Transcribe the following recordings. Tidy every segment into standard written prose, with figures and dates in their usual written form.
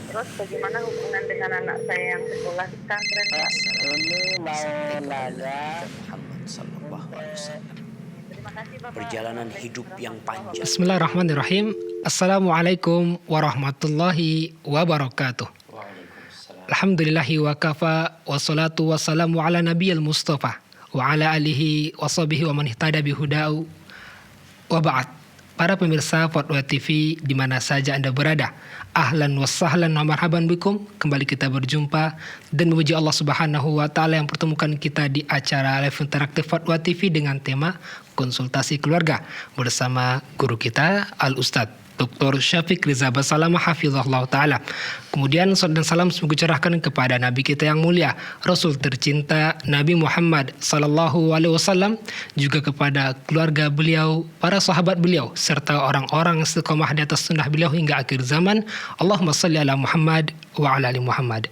Terus bagaimana hubungan dengan anak saya yang sekolah di pesantren, Pak? Ini mau Sampaikan kepada nanya, Nabi kita Muhammad sallallahu alaihi wasallam. Terima kasih, Bapak. Perjalanan hidup yang panjang. Bismillahirrahmanirrahim. Assalamualaikum warahmatullahi wabarakatuh. Alhamdulillahi wa kafa wassalatu wassalamu ala nabiyil mustafa wa ala alihi wa sahbihi wa man ihtada bihudau wa ba'd. Para pemirsa Fatwa TV di mana saja Anda berada, ahlan wa sahlan wa marhaban bikum. Kembali kita berjumpa dan memuji Allah Subhanahu wa taala yang pertemukan kita di acara live interaktif Fatwa TV dengan tema konsultasi keluarga bersama guru kita Al Ustadz Dr. Syafiq Riza Basalamah Hafizahullah Ta'ala. Kemudian salam dan salam semoga curahkan kepada Nabi kita yang mulia, Rasul tercinta Nabi Muhammad Sallallahu Alaihi Wasallam, juga kepada keluarga beliau, para sahabat beliau, serta orang-orang istiqomah di atas sunnah beliau hingga akhir zaman. Allahumma salli ala Muhammad wa ala ali Muhammad.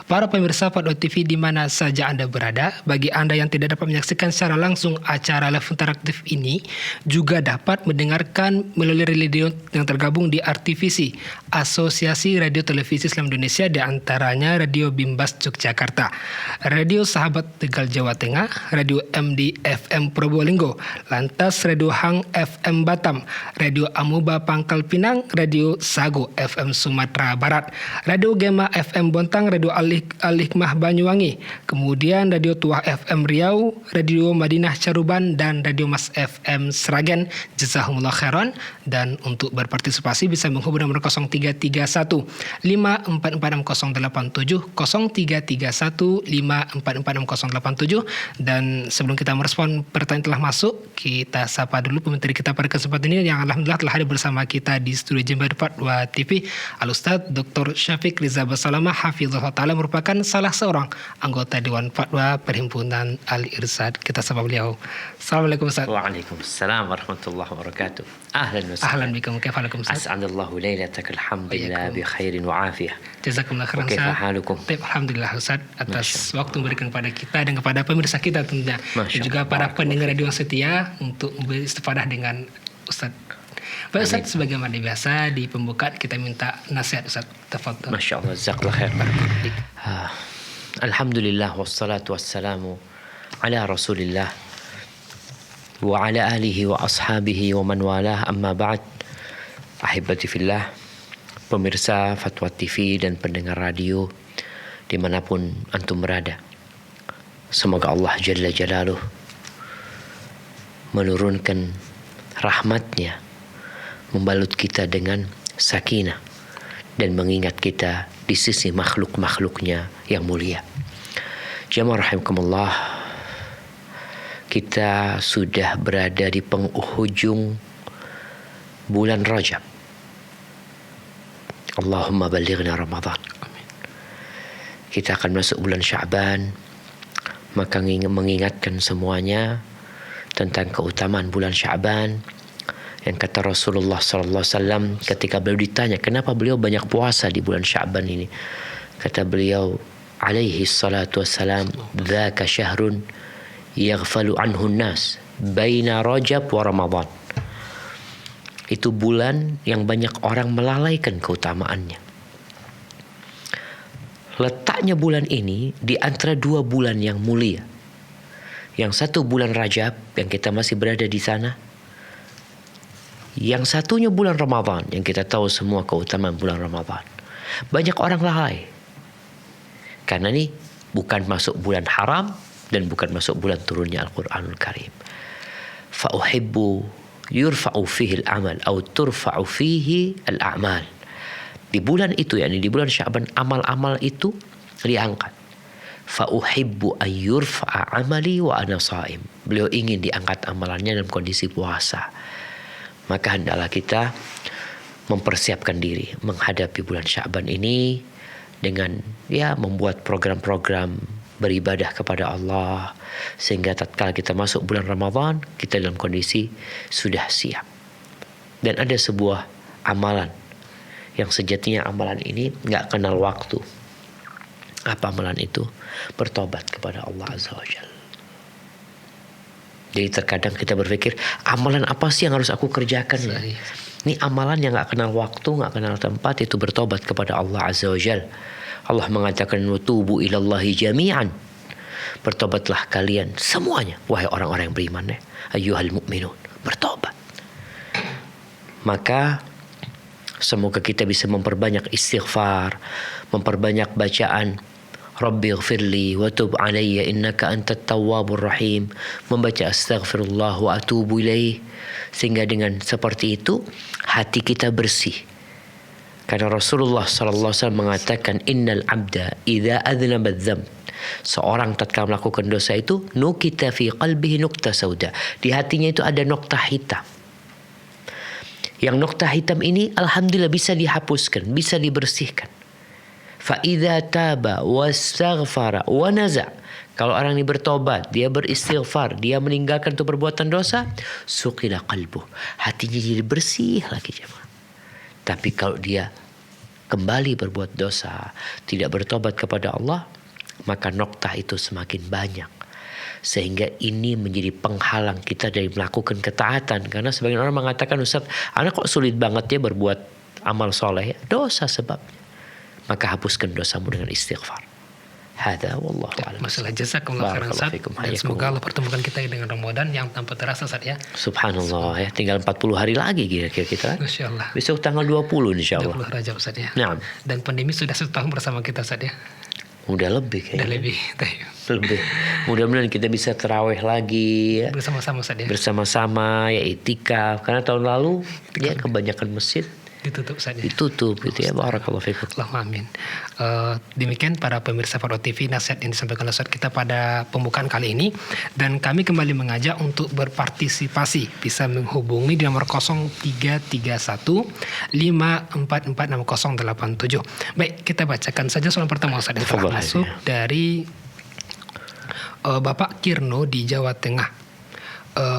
Para pemirsa Fatwa TV di mana saja Anda berada, bagi Anda yang tidak dapat menyaksikan secara langsung acara live interaktif ini, juga dapat mendengarkan melalui radio yang tergabung di RTVC, Asosiasi Radio Televisi Islam Indonesia, di antaranya Radio Bimbas Yogyakarta, Radio Sahabat Tegal Jawa Tengah, Radio MD FM Probolinggo, lantas Radio Hang FM Batam, Radio Amuba Pangkal Pinang, Radio Sago FM Sumatera Barat, Radio Gema FM Bontang, Radio Al-Hikmah Banyuwangi, kemudian Radio Tuah FM Riau, Radio Madinah Caruban, dan Radio Mas FM Sragen. Jazakumullah khairan. Dan untuk berpartisipasi bisa menghubungi nomor 0331 544687, 0331 544687. Dan sebelum kita merespon pertanyaan telah masuk, kita sapa dulu pemateri kita pada kesempatan ini yang alhamdulillah telah hadir bersama kita di studio Jember Fatwa TV, Al Ustadz Dr. Syafiq Riza Basalamah Hafizahullah Ta'ala, merupakan salah seorang anggota Dewan Fatwa Perhimpunan Al Irsad. Kita sapa beliau. Assalamualaikum Ustaz. Waalaikumsalam warahmatullahi wabarakatuh. Ahlan wa Ahlan sahlan. bikum, kaifahalukum Ustaz? As'adallahu lailatak alhamdulillah bi khairin wa afiyah. Jazakumullah khairan Kaifa Ustaz. halukum? Baik, alhamdulillah Ustaz atas waktu memberikan kepada kita dan kepada pemirsa kita tentunya, dan juga para pendengar radio yang setia untuk beristifadah dengan Ustaz. Baik Ustaz, sebagaimana biasa di pembukaan kita minta nasihat Ustaz. Tafadhol. Masya Allah, jazakallah khair. Alhamdulillah wassalatu wassalamu ala Rasulillah wa ala alihi wa ashabihi wa man walah, amma ba'd. Ahibati fillah, pemirsa Fatwa TV dan pendengar radio dimanapun antum berada, semoga Allah Jalla Jalaluh menurunkan rahmatnya, membalut kita dengan sakinah, dan mengingat kita di sisi makhluk-makhluknya yang mulia. Jamaah rahimakumullah, kita sudah berada di penghujung bulan Rajab. Allahumma balighna Ramadan. Kita akan masuk bulan Sya'ban, maka mengingatkan semuanya tentang keutamaan bulan Sya'ban. Yang kata Rasulullah SAW ketika beliau ditanya kenapa beliau banyak puasa di bulan Sya'ban ini, kata beliau alaihi salatu wassalam, dzaka syahrun yaghfalu anhu nas baina Rajab wa Ramadan. Itu bulan yang banyak orang melalaikan keutamaannya. Letaknya bulan ini di antara dua bulan yang mulia. Yang satu bulan Rajab yang kita masih berada di sana, yang satunya bulan Ramadan yang kita tahu semua keutamaan bulan Ramadan. Banyak orang lalai karena ini bukan masuk bulan haram dan bukan masuk bulan turunnya Al-Quranul Karim. Fa uhibbu yurfa'u fihi al-amal atau turfa'u fihi al-a'mal. Di bulan itu, yakni di bulan Sya'ban, amal-amal itu diangkat. Fa uhibbu an yurfa'a amali wa ana sha'im. Beliau ingin diangkat amalannya dalam kondisi puasa. Maka hendaklah kita mempersiapkan diri menghadapi bulan Sya'ban ini dengan membuat program-program beribadah kepada Allah, sehingga tatkala kita masuk bulan Ramadan kita dalam kondisi sudah siap. Dan ada sebuah amalan yang sejatinya amalan ini nggak kenal waktu. Apa amalan itu? Bertobat kepada Allah Azza wa Jalla. Jadi terkadang kita berpikir, amalan apa sih yang harus aku kerjakan ya? Ini amalan yang gak kenal waktu, gak kenal tempat, itu bertobat kepada Allah Azza wa Jal. Allah mengatakan, "Watubu ilallahi jami'an." Bertobatlah kalian semuanya, wahai orang-orang yang beriman ya. Ayyuhal mu'minun, bertobat. Maka semoga kita bisa memperbanyak istighfar, memperbanyak bacaan Rabbi ighfirli wa tub alayya innaka antat tawwabur rahim, membaca astaghfirullah wa atubu ilaih, sehingga dengan seperti itu hati kita bersih. Karena Rasulullah sallallahu alaihi wasallam mengatakan, innal abda idza adznaba dzamb, seorang tatkala melakukan dosa itu, nukita fi qalbihi nukta sauda, di hatinya itu ada nokta hitam. Yang nokta hitam ini alhamdulillah bisa dihapuskan, bisa dibersihkan. فَإِذَا تَابَ وَاسْتَغْفَرَ وَنَزَعَ, kalau orang ini bertobat, dia beristighfar, dia meninggalkan itu perbuatan dosa, suqila qalbuh, hatinya jadi bersih lagi jemaah. Tapi kalau dia kembali berbuat dosa, tidak bertobat kepada Allah, maka noktah itu semakin banyak. Sehingga ini menjadi penghalang kita dari melakukan ketaatan. Karena sebagian orang mengatakan, Ustaz, anak kok sulit banget ya berbuat amal soleh ya? Dosa sebabnya. Maka hapuskan dosamu dengan istighfar. Hada wallahu a'lam. Masalah jazakumullah khairan Ustaz. Dan semoga Allah pertemukan kita dengan Ramadan yang tanpa terasa Ustaz ya. Subhanallah ya, tinggal 40 hari lagi kira-kira kita. Masya Allah. Besok tanggal 20 insyaallah. 20 Rajab Ustaz ya. Nah. Dan pandemi sudah setahun bersama kita Ustaz ya. Udah lebih kayaknya. Udah lebih. Lebih. Mudah-mudahan kita bisa terawih lagi ya. Bersama-sama Ustaz ya. Bersama-sama ya, itikaf. Karena tahun lalu ya kebanyakan masjid ditutup saja. Ditutup gitu ya. Barakallahu fikum. Allahumma amin. Demikian para pemirsa Faro TV, nasihat yang disampaikan oleh Ustaz kita pada pembukaan kali ini, dan kami kembali mengajak untuk berpartisipasi, bisa menghubungi di nomor 0331 5446087. Baik, kita bacakan saja soal pertama Ustaz yang telah masuk dari Bapak Kirno di Jawa Tengah.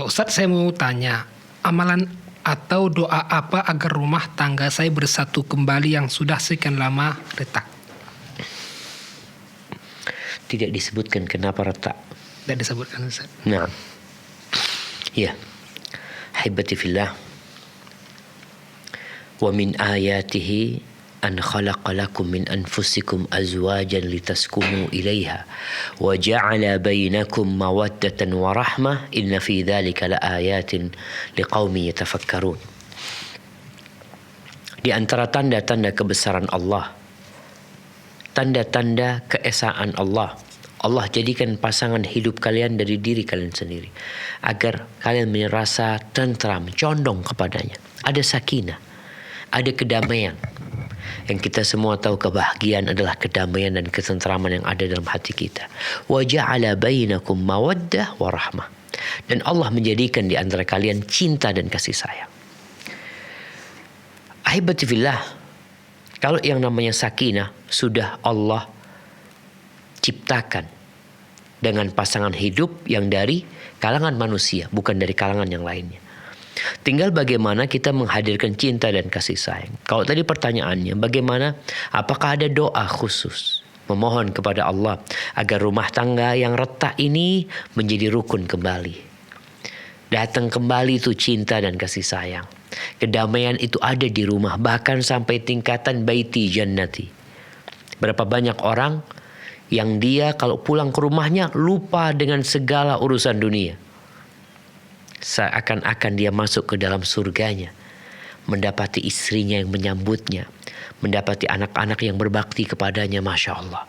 Ustaz, saya mau tanya, amalan atau doa apa agar rumah tangga saya bersatu kembali yang sudah sekian lama retak? Tidak disebutkan kenapa retak. Tidak disebutkan Ustaz. Nah, ya, Haibati fillah, wa min ayatihi an khalaqa lakum min anfusikum azwajan litaskunu ilaiha wa ja'ala bainakum mawaddatan wa rahmah inna fi dzalika laayatin liqaumin yatafakkarun. Di antara tanda-tanda kebesaran Allah, tanda-tanda keesaan Allah, Allah jadikan pasangan hidup kalian dari diri kalian sendiri agar kalian merasa tentram, condong kepadanya. Ada sakinah, ada kedamaian. Yang kita semua tahu kebahagiaan adalah kedamaian dan ketentraman yang ada dalam hati kita. Wa ja'ala bainakum mawaddah wa rahmah. Dan Allah menjadikan di antara kalian cinta dan kasih sayang. Ahibati fillah, kalau yang namanya sakinah sudah Allah ciptakan dengan pasangan hidup yang dari kalangan manusia, bukan dari kalangan yang lainnya. Tinggal bagaimana kita menghadirkan cinta dan kasih sayang. Kalau tadi pertanyaannya bagaimana, apakah ada doa khusus memohon kepada Allah agar rumah tangga yang retak ini menjadi rukun kembali, datang kembali itu cinta dan kasih sayang, kedamaian itu ada di rumah, bahkan sampai tingkatan baiti jannati. Berapa banyak orang yang dia kalau pulang ke rumahnya lupa dengan segala urusan dunia, seakan-akan dia masuk ke dalam surganya, mendapati istrinya yang menyambutnya, mendapati anak-anak yang berbakti kepadanya, Masya Allah.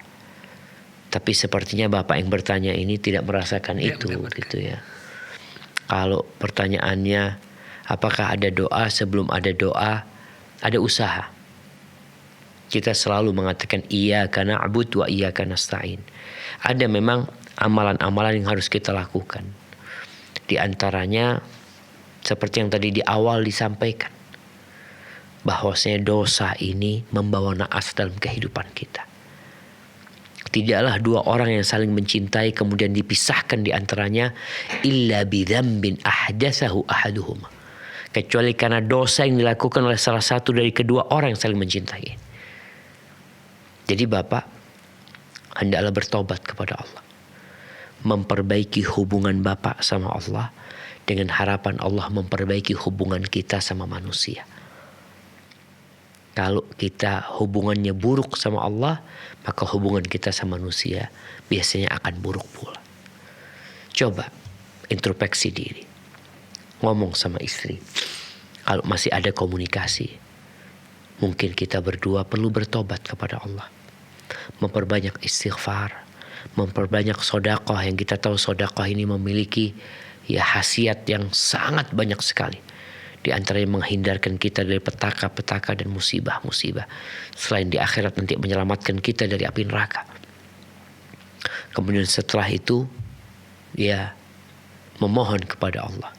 Tapi sepertinya Bapak yang bertanya ini tidak merasakan itu gitu ya. Kalau pertanyaannya apakah ada doa, sebelum ada doa ada usaha. Kita selalu mengatakan iyyaka na'budu wa iyyaka nasta'in. Ada memang amalan-amalan yang harus kita lakukan. Di antaranya seperti yang tadi di awal disampaikan, bahwasanya dosa ini membawa naas dalam kehidupan kita. Tidaklah dua orang yang saling mencintai kemudian dipisahkan di antaranya illa bidzambin ahdatsahu ahaduhuma, kecuali karena dosa yang dilakukan oleh salah satu dari kedua orang yang saling mencintai. Jadi Bapak hendaklah bertobat kepada Allah. memperbaiki hubungan bapak sama Allah dengan harapan Allah memperbaiki hubungan kita sama manusia. Kalau kita hubungannya buruk sama Allah, maka hubungan kita sama manusia biasanya akan buruk pula. Coba introspeksi diri. Ngomong sama istri. Kalau masih ada komunikasi, mungkin kita berdua perlu bertobat kepada Allah. Memperbanyak istighfar, memperbanyak sedekah, yang kita tahu sedekah ini memiliki khasiat yang sangat banyak sekali. Di antaranya menghindarkan kita dari petaka-petaka dan musibah-musibah. Selain di akhirat nanti menyelamatkan kita dari api neraka. Kemudian setelah itu memohon kepada Allah.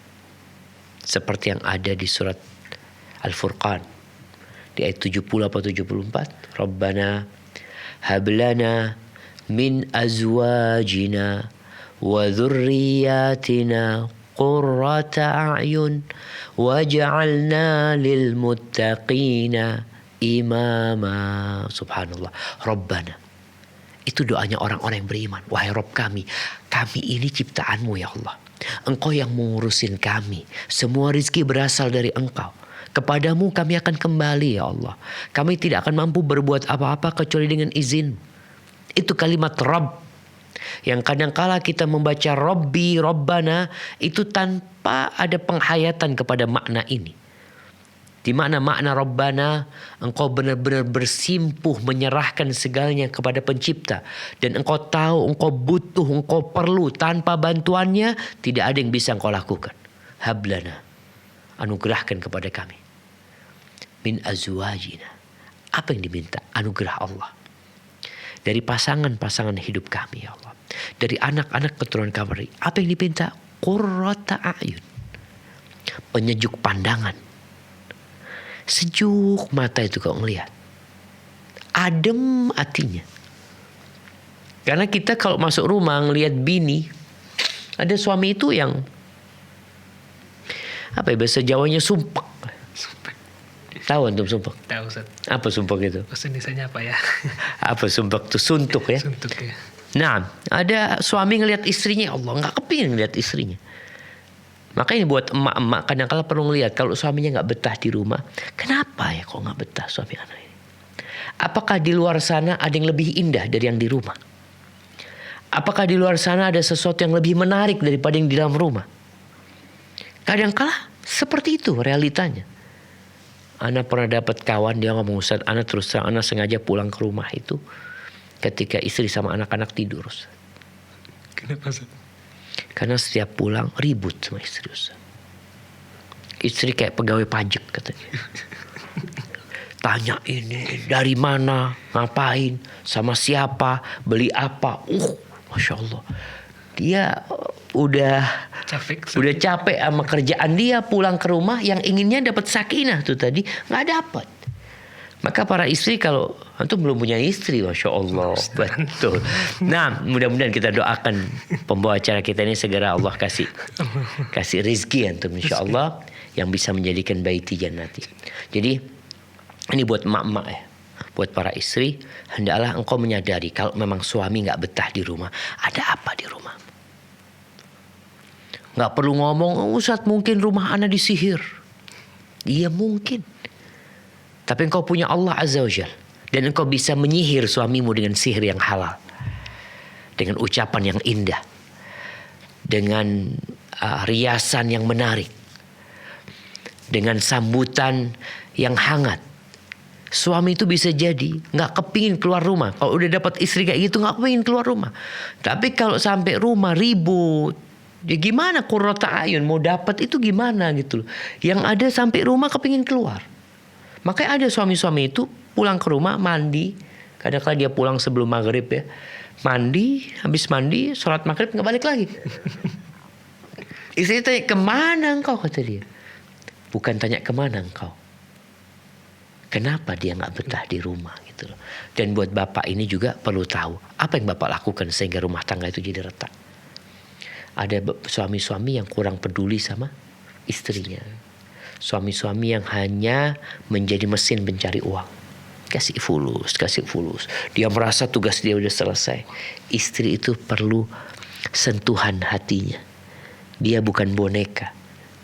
Seperti yang ada di surat Al-Furqan. Di ayat 70 atau 74. Rabbana hablana min azwajina wa dhurriyyatina qurrata a'yun waj'alna lil muttaqina imama. Subhanallah. Rabbana. Itu doanya orang-orang yang beriman. Wahai Rabb kami ini ciptaanmu ya Allah. Engkau yang mengurusin kami. Semua rizki berasal dari Engkau. Kepadamu kami akan kembali ya Allah. Kami tidak akan mampu berbuat apa-apa kecuali dengan izin. Itu kalimat Rabb. Yang kadangkala kita membaca Rabbi, Rabbana itu tanpa ada penghayatan kepada makna ini. Di mana makna Rabbana, engkau benar-benar bersimpuh menyerahkan segalanya kepada pencipta. Dan engkau tahu, engkau butuh, engkau perlu. Tanpa bantuannya tidak ada yang bisa engkau lakukan. Hablana, anugerahkan kepada kami. Min azwajina. Apa yang diminta? Anugerah Allah. Dari pasangan-pasangan hidup kami ya Allah. Dari anak-anak keturunan kami. Apa yang diminta? Qurrata a'yun. Penyejuk pandangan. Sejuk mata itu kau ngelihat. Adem hatinya. Karena kita kalau masuk rumah ngelihat bini. Ada suami itu yang bahasa Jawanya sumpek. Tahu antum sumpek? Tahu Ustaz. Apa sumpek itu? Bahasa Indonesianya apa ya? Apa sumpek itu? Suntuk ya? Suntuk ya. Nah, ada suami ngelihat istrinya, Allah nggak kepingin ngelihat istrinya. Makanya buat emak-emak kadang-kala perlu ngelihat kalau suaminya nggak betah di rumah. Kenapa ya kok nggak betah suami anak ini? Apakah di luar sana ada yang lebih indah dari yang di rumah? Apakah di luar sana ada sesuatu yang lebih menarik daripada yang di dalam rumah? Kadang-kala seperti itu realitanya. Ana pernah dapat kawan, dia ngomong, Ustaz, Ana terus terang Ana sengaja pulang ke rumah itu ketika istri sama anak-anak tidur. Ustaz. Kenapa Ustaz? Karena setiap pulang ribut sama istri Ustaz. Istri kayak pegawai pajak katanya. Tanya ini dari mana, ngapain, sama siapa, beli apa. Masya Allah. Dia udah capek sama kerjaan dia, pulang ke rumah yang inginnya dapat sakinah tuh tadi nggak dapat. Maka para istri, kalau antum belum punya istri, Masya Allah, betul. Nah, mudah-mudahan kita doakan pembawa acara kita ini segera Allah kasih rizki antum, Insya Allah, yang bisa menjadikan baiti jannati. Jadi ini buat emak-emak ya, buat para istri, hendaklah engkau menyadari kalau memang suami nggak betah di rumah, ada apa di rumah? Nggak perlu ngomong, Ustaz mungkin rumah ana disihir. Iya mungkin. Tapi engkau punya Allah Azza wa Jalla. Dan engkau bisa menyihir suamimu dengan sihir yang halal. Dengan ucapan yang indah. Dengan riasan yang menarik. Dengan sambutan yang hangat. Suami itu bisa jadi gak kepingin keluar rumah. Kalau udah dapat istri kayak gitu gak kepingin keluar rumah. Tapi kalau sampai rumah ribut. Ya gimana qurrata ayun mau dapat itu gimana gitu loh. Yang ada sampai rumah kepingin keluar. Makanya ada suami-suami itu pulang ke rumah mandi. Kadang-kadang dia pulang sebelum maghrib ya. Mandi, habis mandi, sholat maghrib gak balik lagi. Istri tanya, kemana engkau? Kata dia. Bukan tanya kemana engkau. Kenapa dia gak betah di rumah gitu loh. Dan buat bapak ini juga perlu tahu. Apa yang bapak lakukan sehingga rumah tangga itu jadi retak. Ada suami-suami yang kurang peduli sama istrinya. Suami-suami yang hanya menjadi mesin pencari uang. Kasih fulus. Dia merasa tugas dia udah selesai. Istri itu perlu sentuhan hatinya. Dia bukan boneka,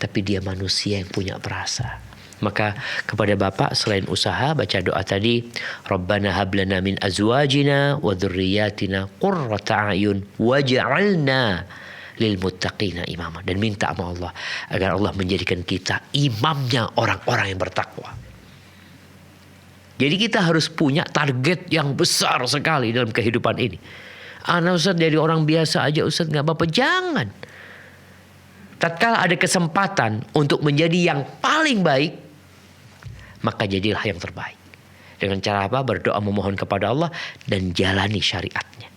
tapi dia manusia yang punya perasaan. Maka kepada bapak selain usaha baca doa tadi, Rabbana hablana min azwajina wa dzurriyyatina qurrata a'yun waj'alna lil muttaqina imama, dan minta sama Allah agar Allah menjadikan kita imamnya orang-orang yang bertakwa. Jadi kita harus punya target yang besar sekali dalam kehidupan ini. Ustaz dari orang biasa aja Ustaz nggak apa-apa, jangan. Tatkala ada kesempatan untuk menjadi yang paling baik, maka jadilah yang terbaik. Dengan cara apa? Berdoa memohon kepada Allah dan jalani syariatnya.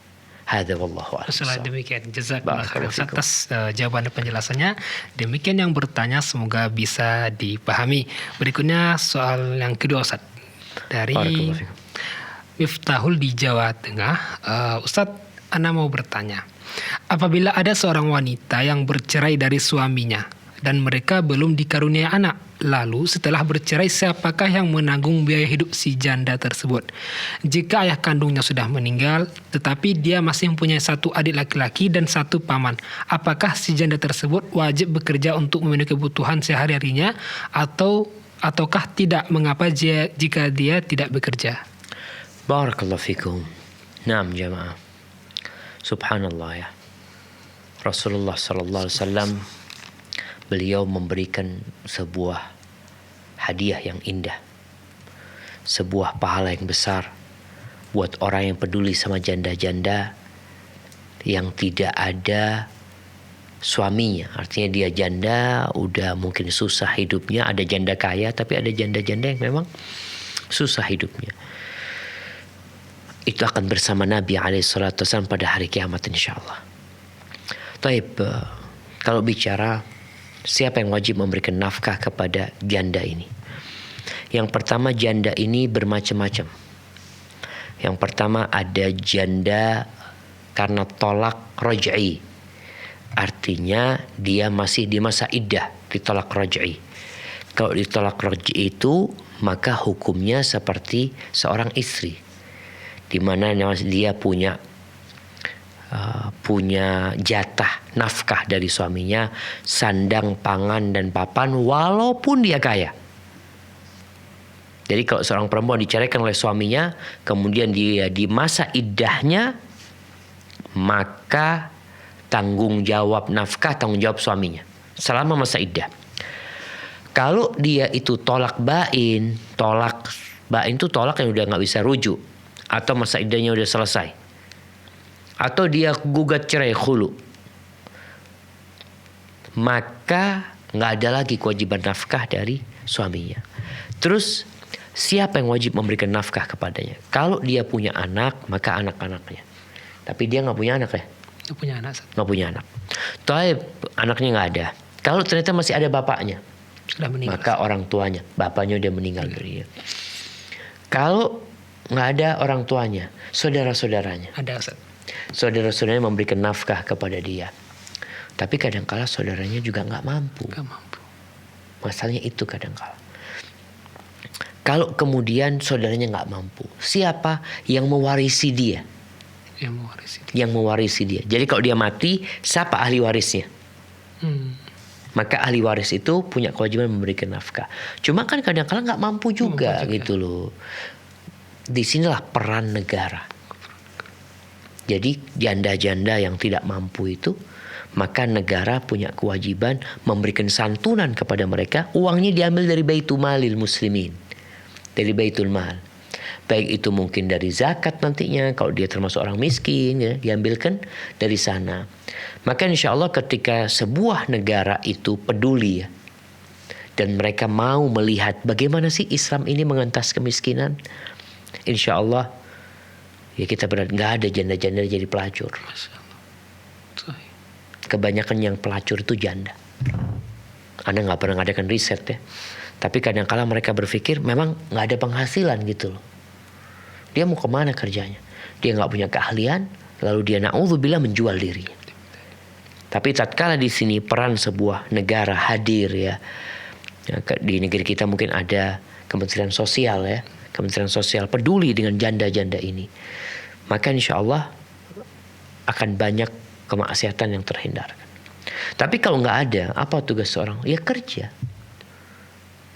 Hadza wallahu a'lam. Selain demikian, jazakallahu khairan atas jawaban dan penjelasannya. Demikian yang bertanya, semoga bisa dipahami. Berikutnya soal yang kedua Ustaz. Dari Miftahul di Jawa Tengah. Ustadz, Ana mau bertanya. Apabila ada seorang wanita yang bercerai dari suaminya dan mereka belum dikaruniai anak, lalu setelah bercerai siapakah yang menanggung biaya hidup si janda tersebut? Jika ayah kandungnya sudah meninggal, tetapi dia masih mempunyai satu adik laki-laki dan satu paman, apakah si janda tersebut wajib bekerja untuk memenuhi kebutuhan sehari-harinya ataukah tidak, mengapa jika dia tidak bekerja? Barakallahu fikum. Naam jamaah. Subhanallah ya. Rasulullah sallallahu alaihi wasallam beliau memberikan sebuah hadiah yang indah. Sebuah pahala yang besar buat orang yang peduli sama janda-janda yang tidak ada suaminya. Artinya dia janda, udah mungkin susah hidupnya. Ada janda kaya, tapi ada janda-janda yang memang susah hidupnya. Itu akan bersama Nabi SAW pada hari kiamat insyaAllah. Taib, kalau bicara siapa yang wajib memberikan nafkah kepada janda ini? Yang pertama, janda ini bermacam-macam. Yang pertama ada janda karena tolak raj'i. Artinya dia masih di masa iddah, ditolak raj'i. Kalau ditolak raj'i itu maka hukumnya seperti seorang istri, di mana dia punya jatah nafkah dari suaminya, sandang, pangan dan papan, walaupun dia kaya. Jadi kalau seorang perempuan diceraikan oleh suaminya, kemudian dia di masa iddahnya, maka tanggung jawab nafkah, tanggung jawab suaminya selama masa iddah. Kalau dia itu tolak bain itu tolak yang udah nggak bisa rujuk, atau masa iddahnya udah selesai, atau dia gugat cerai khulu, maka nggak ada lagi kewajiban nafkah dari suaminya. Terus siapa yang wajib memberikan nafkah kepadanya? Kalau dia punya anak, maka anak-anaknya. Tapi dia nggak punya anak ya? Nggak punya anak. Tapi anaknya nggak ada. Kalau ternyata masih ada bapaknya, sudah meninggal, maka orang tuanya, bapaknya udah meninggal dunia. Kalau nggak ada orang tuanya, saudara-saudaranya. Ada Ustaz. Saudara-saudaranya memberikan nafkah kepada dia. Tapi kadang-kala saudaranya juga nggak mampu. Masalahnya itu kadang-kala. Kalau kemudian saudaranya nggak mampu, siapa yang mewarisi dia? Yang mewarisi dia. Jadi kalau dia mati, siapa ahli warisnya? Maka ahli waris itu punya kewajiban memberikan nafkah. Cuma kan kadang-kala nggak mampu juga gitu loh. Disinilah peran negara. Jadi janda-janda yang tidak mampu itu, maka negara punya kewajiban memberikan santunan kepada mereka. Uangnya diambil dari Baitul Malil Muslimin, dari Baitul Mal. Baik itu mungkin dari zakat nantinya, kalau dia termasuk orang miskin ya, diambilkan dari sana. Maka insya Allah ketika sebuah negara itu peduli ya, dan mereka mau melihat bagaimana sih Islam ini mengentas kemiskinan, insya Allah ya kita benar nggak ada janda-janda jadi pelacur. Kebanyakan yang pelacur itu janda. Anda nggak pernah ngadakan riset ya, tapi kadang-kala mereka berpikir memang nggak ada penghasilan gitu loh. Dia mau kemana kerjanya? Dia nggak punya keahlian, lalu dia na'udzubillah menjual dirinya. Tapi tatkala di sini peran sebuah negara hadir ya, di negeri kita mungkin ada Kementerian Sosial ya, Kementerian Sosial peduli dengan janda-janda ini, maka insya Allah akan banyak kemaksiatan yang terhindarkan. Tapi kalau nggak ada, apa tugas seorang? Ya kerja.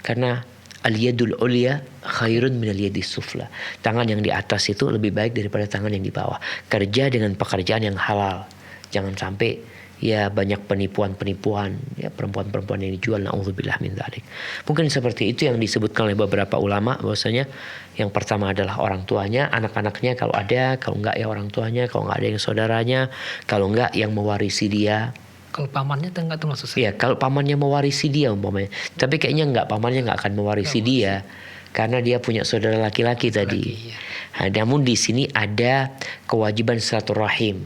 Karena al-yadul ulya khairun minal yadis sufla. Tangan yang di atas itu lebih baik daripada tangan yang di bawah. Kerja dengan pekerjaan yang halal. Jangan sampai ya banyak penipuan-penipuan, ya perempuan-perempuan yang dijual, naudzubillah min dzalik. Mungkin seperti itu yang disebutkan oleh beberapa ulama, bahwasanya yang pertama adalah orang tuanya, anak-anaknya kalau ada, kalau enggak ya orang tuanya, kalau enggak ada yang saudaranya, kalau enggak yang mewarisi dia. Kalau pamannya enggak tuh maksud saya. Iya, kalau pamannya mewarisi dia umpamanya. Tapi kayaknya enggak, pamannya enggak akan mewarisi dia karena dia punya saudara laki-laki tadi. Nah, namun di sini ada kewajiban silaturahim.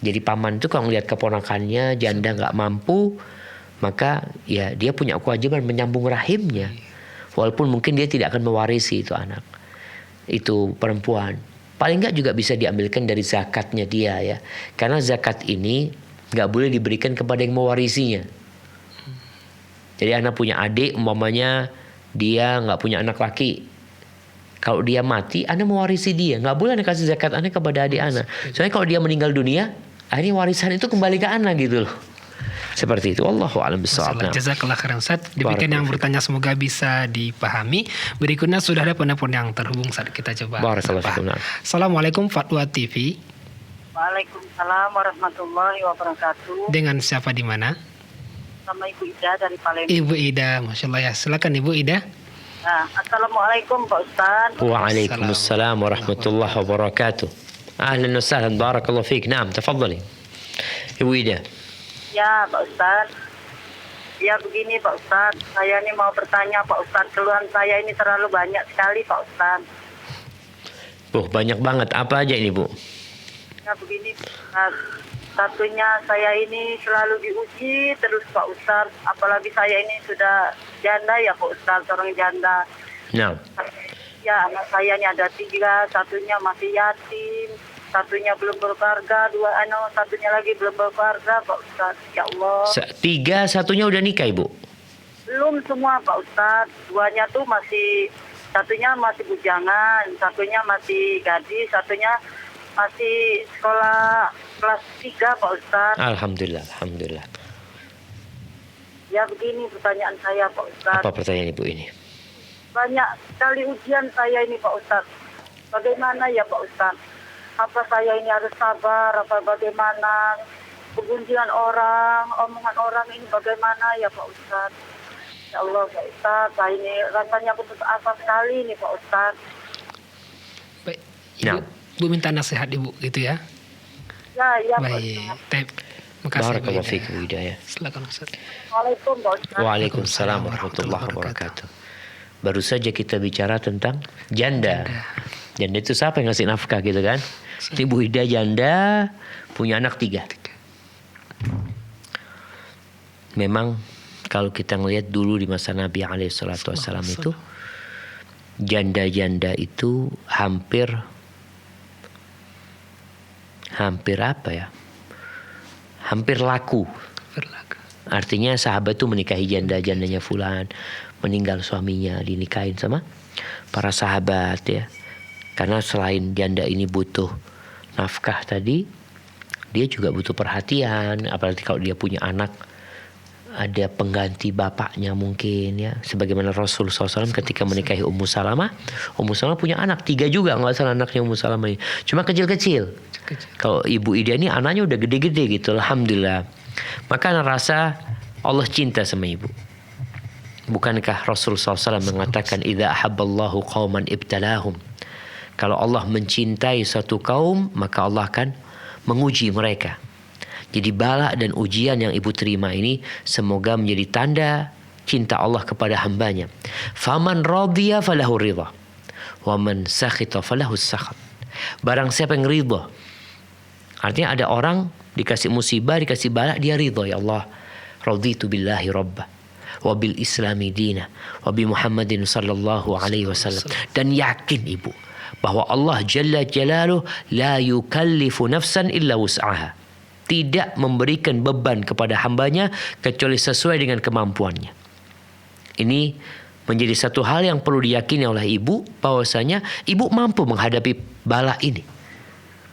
Jadi paman itu kalau ngelihat keponakannya janda nggak mampu, maka ya dia punya kewajiban menyambung rahimnya. Walaupun mungkin dia tidak akan mewarisi itu anak, itu perempuan. Paling nggak juga bisa diambilkan dari zakatnya dia ya. Karena zakat ini nggak boleh diberikan kepada yang mewarisinya. Jadi anak punya adik, umpamanya dia nggak punya anak laki. Kalau dia mati, anak mewarisi dia. Nggak boleh anak kasih zakat anak kepada adik anak. Soalnya kalau dia meninggal dunia, akhirnya warisan itu kembali ke anak gitu loh. Seperti itu. Wallahu a'lam bishawab. Jazakallah khairan Ustaz. Demikian yang bertanya semoga bisa dipahami. Berikutnya sudah ada penelpon yang terhubung saat kita coba. Barakallahu fikum. Assalamualaikum Fatwa TV. Waalaikumsalam warahmatullahi wabarakatuh. Dengan siapa di mana? Sama Ibu Ida dari Palembang. Ibu Ida, Masya Allah ya. Silakan Ibu Ida. Nah, Assalamualaikum Pak Ustaz. Waalaikumsalam warahmatullahi wabarakatuh. Ahlan wa sahlan, barakallahu fiik. Naam, tafadhali. Ibu Ida. Ya, Pak Ustaz. Ya begini Pak Ustaz, saya ini mau bertanya Pak Ustaz, keluhan saya ini terlalu banyak sekali Pak Ustaz. Banyak banget. Apa aja ini Bu? Ya begini Pak Ustaz. Satunya saya ini selalu diuji terus Pak Ustaz. Apalagi saya ini sudah janda ya Pak Ustaz, seorang janda. Nah. Ya anak saya ini ada 3, satunya masih yatim, satunya belum berkeluarga, satunya lagi belum berkeluarga Pak Ustaz. Ya Allah. 3, satunya udah nikah Ibu? Belum semua Pak Ustaz. 2-nya tuh satunya masih bujangan, satunya masih gadis, satunya masih sekolah kelas 3 Pak Ustaz. Alhamdulillah, alhamdulillah. Ya begini pertanyaan saya Pak Ustaz. Apa pertanyaan Ibu ini? Banyak sekali ujian saya ini Pak Ustaz. Bagaimana ya Pak Ustaz? Apa saya ini harus sabar? Apa bagaimana? Kegunjian orang, omongan orang ini bagaimana ya Pak Ustaz? Ya Allah Pak Ustaz, saya ini rasanya putus asa sekali ini Pak Ustaz. Baik, Ibu, Bu minta nasihat Ibu gitu ya? Ya Pak Baik, Ustaz. Makasih Barakallahu fiik Bu Ida ya. Silakan Ustaz. Waalaikumsalam Pak Ustaz. Waalaikumsalam warahmatullahi wabarakatuh. Baru saja kita bicara tentang janda. Janda itu siapa yang ngasih nafkah gitu kan? Ibu Ida janda, punya anak 3. Memang kalau kita ngelihat dulu di masa Nabi SAW itu, janda-janda itu hampir apa ya? Hampir laku. Artinya sahabat itu menikahi janda-jandanya fulan, meninggal suaminya, dinikahin sama para sahabat ya. Karena selain janda ini butuh nafkah tadi, dia juga butuh perhatian. Apalagi kalau dia punya anak, ada pengganti bapaknya mungkin ya. Sebagaimana Rasul SAW ketika menikahi Ummu Salamah. Ummu Salamah punya anak 3 juga, nggak salah anaknya Ummu Salamah ini. Cuma kecil-kecil. Kalau Ibu Ida ini anaknya udah gede-gede gitu, alhamdulillah. Maka rasa Allah cinta sama ibu. Bukankah Rasul SAW mengatakan idza ahabballahu qauman ibtalahum. Kalau Allah mencintai satu kaum, maka Allah akan menguji mereka. Jadi bala dan ujian yang ibu terima ini semoga menjadi tanda cinta Allah kepada hambanya. Faman radiya falahu ridha, wa man sakhita falahu sakhat. Barang siapa yang ridha, artinya ada orang dikasih musibah, dikasih bala, dia ridha, ya Allah, raditu billahi rabbah wa bil islami dina wa bi Muhammadin sallallahu alaihi wasallam. Dan yakin ibu bahwa Allah Jalla Jalaluh la yukallifu nafsan illa wus'aha, tidak memberikan beban kepada hambanya kecuali sesuai dengan kemampuannya. Ini menjadi satu hal yang perlu diyakini oleh ibu, bahwasanya ibu mampu menghadapi bala ini.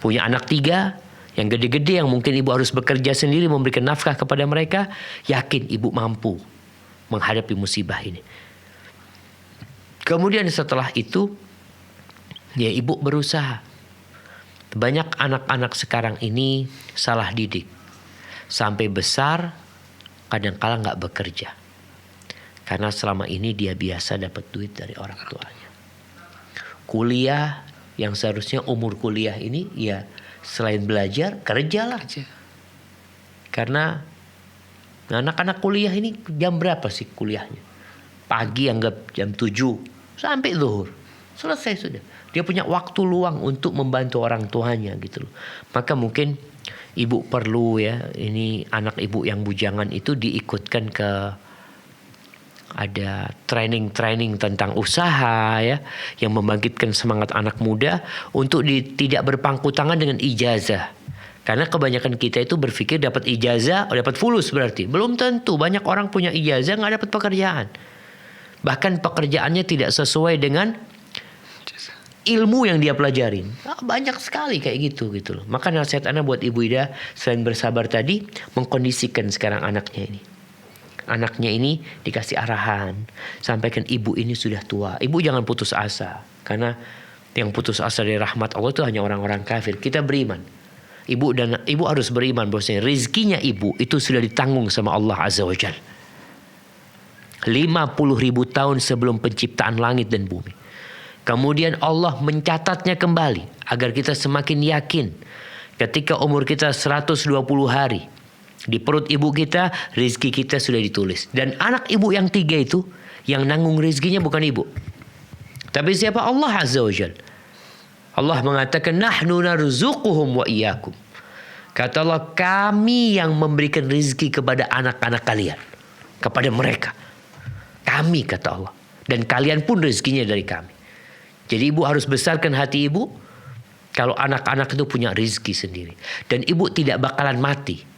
Punya anak 3, yang gede-gede yang mungkin ibu harus bekerja sendiri memberikan nafkah kepada mereka, yakin ibu mampu menghadapi musibah ini. Kemudian setelah itu, ya ibu berusaha. Banyak anak-anak sekarang ini salah didik. Sampai besar, kadang-kala nggak bekerja. Karena selama ini dia biasa dapat duit dari orang tuanya. Kuliah, yang seharusnya umur kuliah ini, ya selain belajar, kerjalah. Karena anak-anak kuliah ini jam berapa sih kuliahnya? Pagi anggap jam 7 sampai zuhur. Selesai sudah. Dia punya waktu luang untuk membantu orang tuanya gitu loh. Maka mungkin ibu perlu ya, ini anak ibu yang bujangan itu diikutkan ke ada training tentang usaha ya, yang membangkitkan semangat anak muda untuk tidak berpangku tangan dengan ijazah. Karena kebanyakan kita itu berpikir dapat ijazah, dapat fulus berarti. Belum tentu, banyak orang punya ijazah nggak dapat pekerjaan. Bahkan pekerjaannya tidak sesuai dengan ilmu yang dia pelajarin. Banyak sekali kayak gitu loh. Maka nasihat anak buat Ibu Ida, selain bersabar tadi, mengkondisikan sekarang anaknya ini. Anaknya ini dikasih arahan, sampaikan ibu ini sudah tua. Ibu jangan putus asa, karena yang putus asa dari rahmat Allah itu hanya orang-orang kafir. Kita beriman. Ibu harus beriman bahwasanya rizkinya ibu itu sudah ditanggung sama Allah Azza wa Jalla. 50.000 tahun sebelum penciptaan langit dan bumi. Kemudian Allah mencatatnya kembali agar kita semakin yakin ketika umur kita 120 hari. Di perut ibu kita, rizki kita sudah ditulis. Dan anak ibu yang 3 itu, yang nanggung rizkinya bukan ibu. Tapi siapa? Allah Azza wa Jal. Allah mengatakan, nahnu narzuquhum wa iyyakum. Kata Allah, kami yang memberikan rizki kepada anak-anak kalian. Kepada mereka. Kami, kata Allah. Dan kalian pun rizkinya dari kami. Jadi ibu harus besarkan hati ibu. Kalau anak-anak itu punya rizki sendiri. Dan ibu tidak bakalan mati.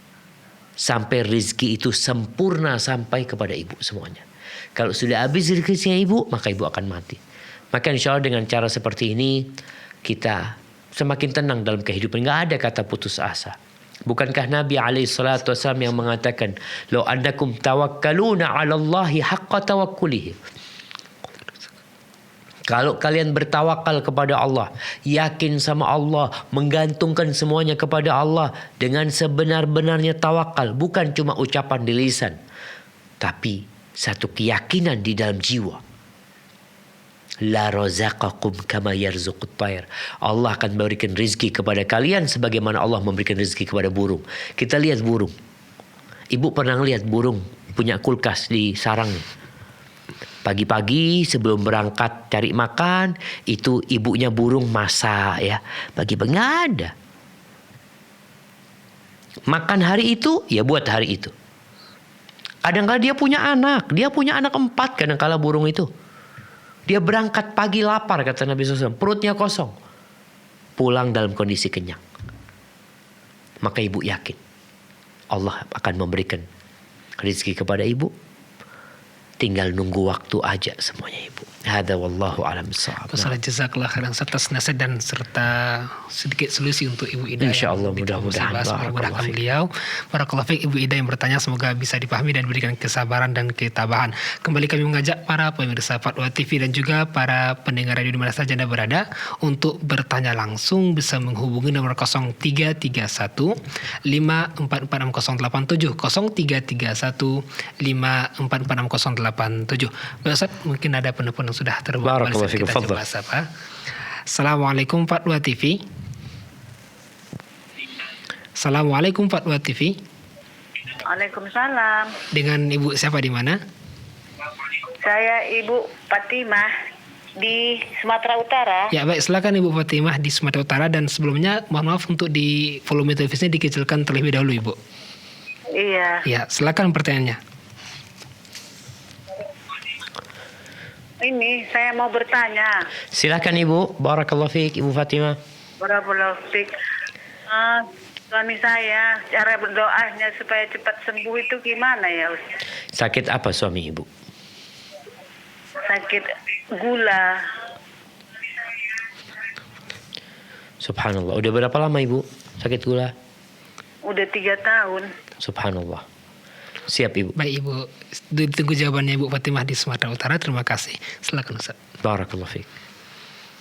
Sampai rizki itu sempurna sampai kepada ibu semuanya. Kalau sudah habis rizkinya ibu, maka ibu akan mati. Maka insya Allah dengan cara seperti ini, kita semakin tenang dalam kehidupan. Nggak ada kata putus asa. Bukankah Nabi SAW yang mengatakan, Lau annakum tawakkaluna ala Allahi haqqa tawakkulihi. Kalau kalian bertawakal kepada Allah, yakin sama Allah, menggantungkan semuanya kepada Allah dengan sebenar-benarnya tawakal, bukan cuma ucapan di lisan, tapi satu keyakinan di dalam jiwa. La razaqakum kama yarzuqut tayr. Allah akan memberikan rizki kepada kalian sebagaimana Allah memberikan rizki kepada burung. Kita lihat burung. Ibu pernah lihat burung punya kulkas di sarangnya. Pagi-pagi sebelum berangkat cari makan, itu ibunya burung masak ya. Pagi-pagi nggak ada. Makan hari itu, ya buat hari itu. Kadang-kala dia punya anak 4 kadang-kala burung itu. Dia berangkat pagi lapar kata Nabi SAW, perutnya kosong. Pulang dalam kondisi kenyang. Maka ibu yakin Allah akan memberikan rezeki kepada ibu. Tinggal nunggu waktu aja semuanya ibu. Hada wallahu alam bissawab. Jazakallah khairan atas nasihat dan serta sedikit solusi untuk Ibu Ida. Insyaallah mudah-mudahan memudahkan beliau. Barakallahu fiik Ibu Ida yang bertanya, semoga bisa dipahami dan diberikan kesabaran dan ketabahan. Kembali kami mengajak para pemirsa Fatwa TV dan juga para pendengar radio di mana saja Anda berada untuk bertanya langsung, bisa menghubungi nomor 0331 544687 0331 544687. Pak Ustaz, mungkin ada penelpon yang sudah terhubung. Kita coba sapa. Assalamualaikum Fatwa TV. Assalamualaikum Fatwa TV. Waalaikumsalam. Dengan Ibu siapa di mana? Saya Ibu Fatimah di Sumatera Utara. Ya baik, silakan Ibu Fatimah di Sumatera Utara, dan sebelumnya mohon maaf untuk di volume televisinya dikecilkan terlebih dahulu Ibu. Iya. Ya, silakan pertanyaannya. Ini saya mau bertanya. Silakan Ibu. Barakallahu fiik Ibu Fatimah. Barakallahu fiik. Suami saya cara berdoanya supaya cepat sembuh itu gimana ya Ustaz? Sakit apa suami Ibu? Sakit gula. Subhanallah. Udah berapa lama Ibu sakit gula? Udah 3 tahun. Subhanallah. Siap Ibu. Baik Ibu, ditunggu jawabannya Ibu Fatimah di Sumatera Utara. Terima kasih. Silakan Ustaz. Barakallahu fiik.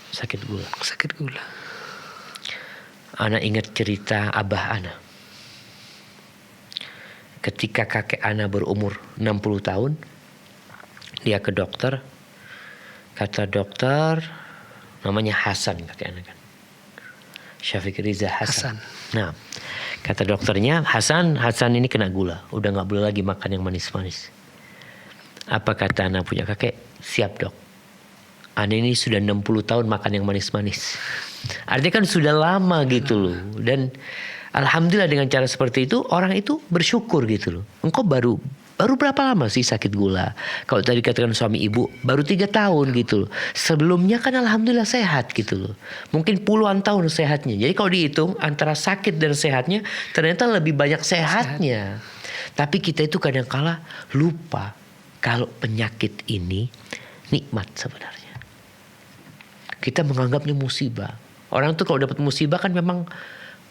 Sakit gula. Sakit gula. Ana ingat cerita abah ana. Ketika kakek ana berumur 60 tahun, dia ke dokter. Kata dokter, namanya Hasan kakek ana kan. Syafiq Riza Hasan. Nah, kata dokternya, Hasan ini kena gula. Udah gak boleh lagi makan yang manis-manis. Apa kata anak punya kakek? Siap dok. Ana ini sudah 60 tahun makan yang manis-manis. Artinya kan sudah lama gitu loh. Dan alhamdulillah dengan cara seperti itu, orang itu bersyukur gitu loh. Engkau baru berapa lama sih sakit gula? Kalau tadi katakan suami ibu, baru 3 tahun gitu loh. Sebelumnya kan alhamdulillah sehat gitu loh. Mungkin puluhan tahun sehatnya. Jadi kalau dihitung antara sakit dan sehatnya, ternyata lebih banyak sehatnya. Tapi kita itu kadang-kala lupa kalau penyakit ini nikmat sebenarnya. Kita menganggapnya musibah. Orang tuh kalau dapat musibah kan memang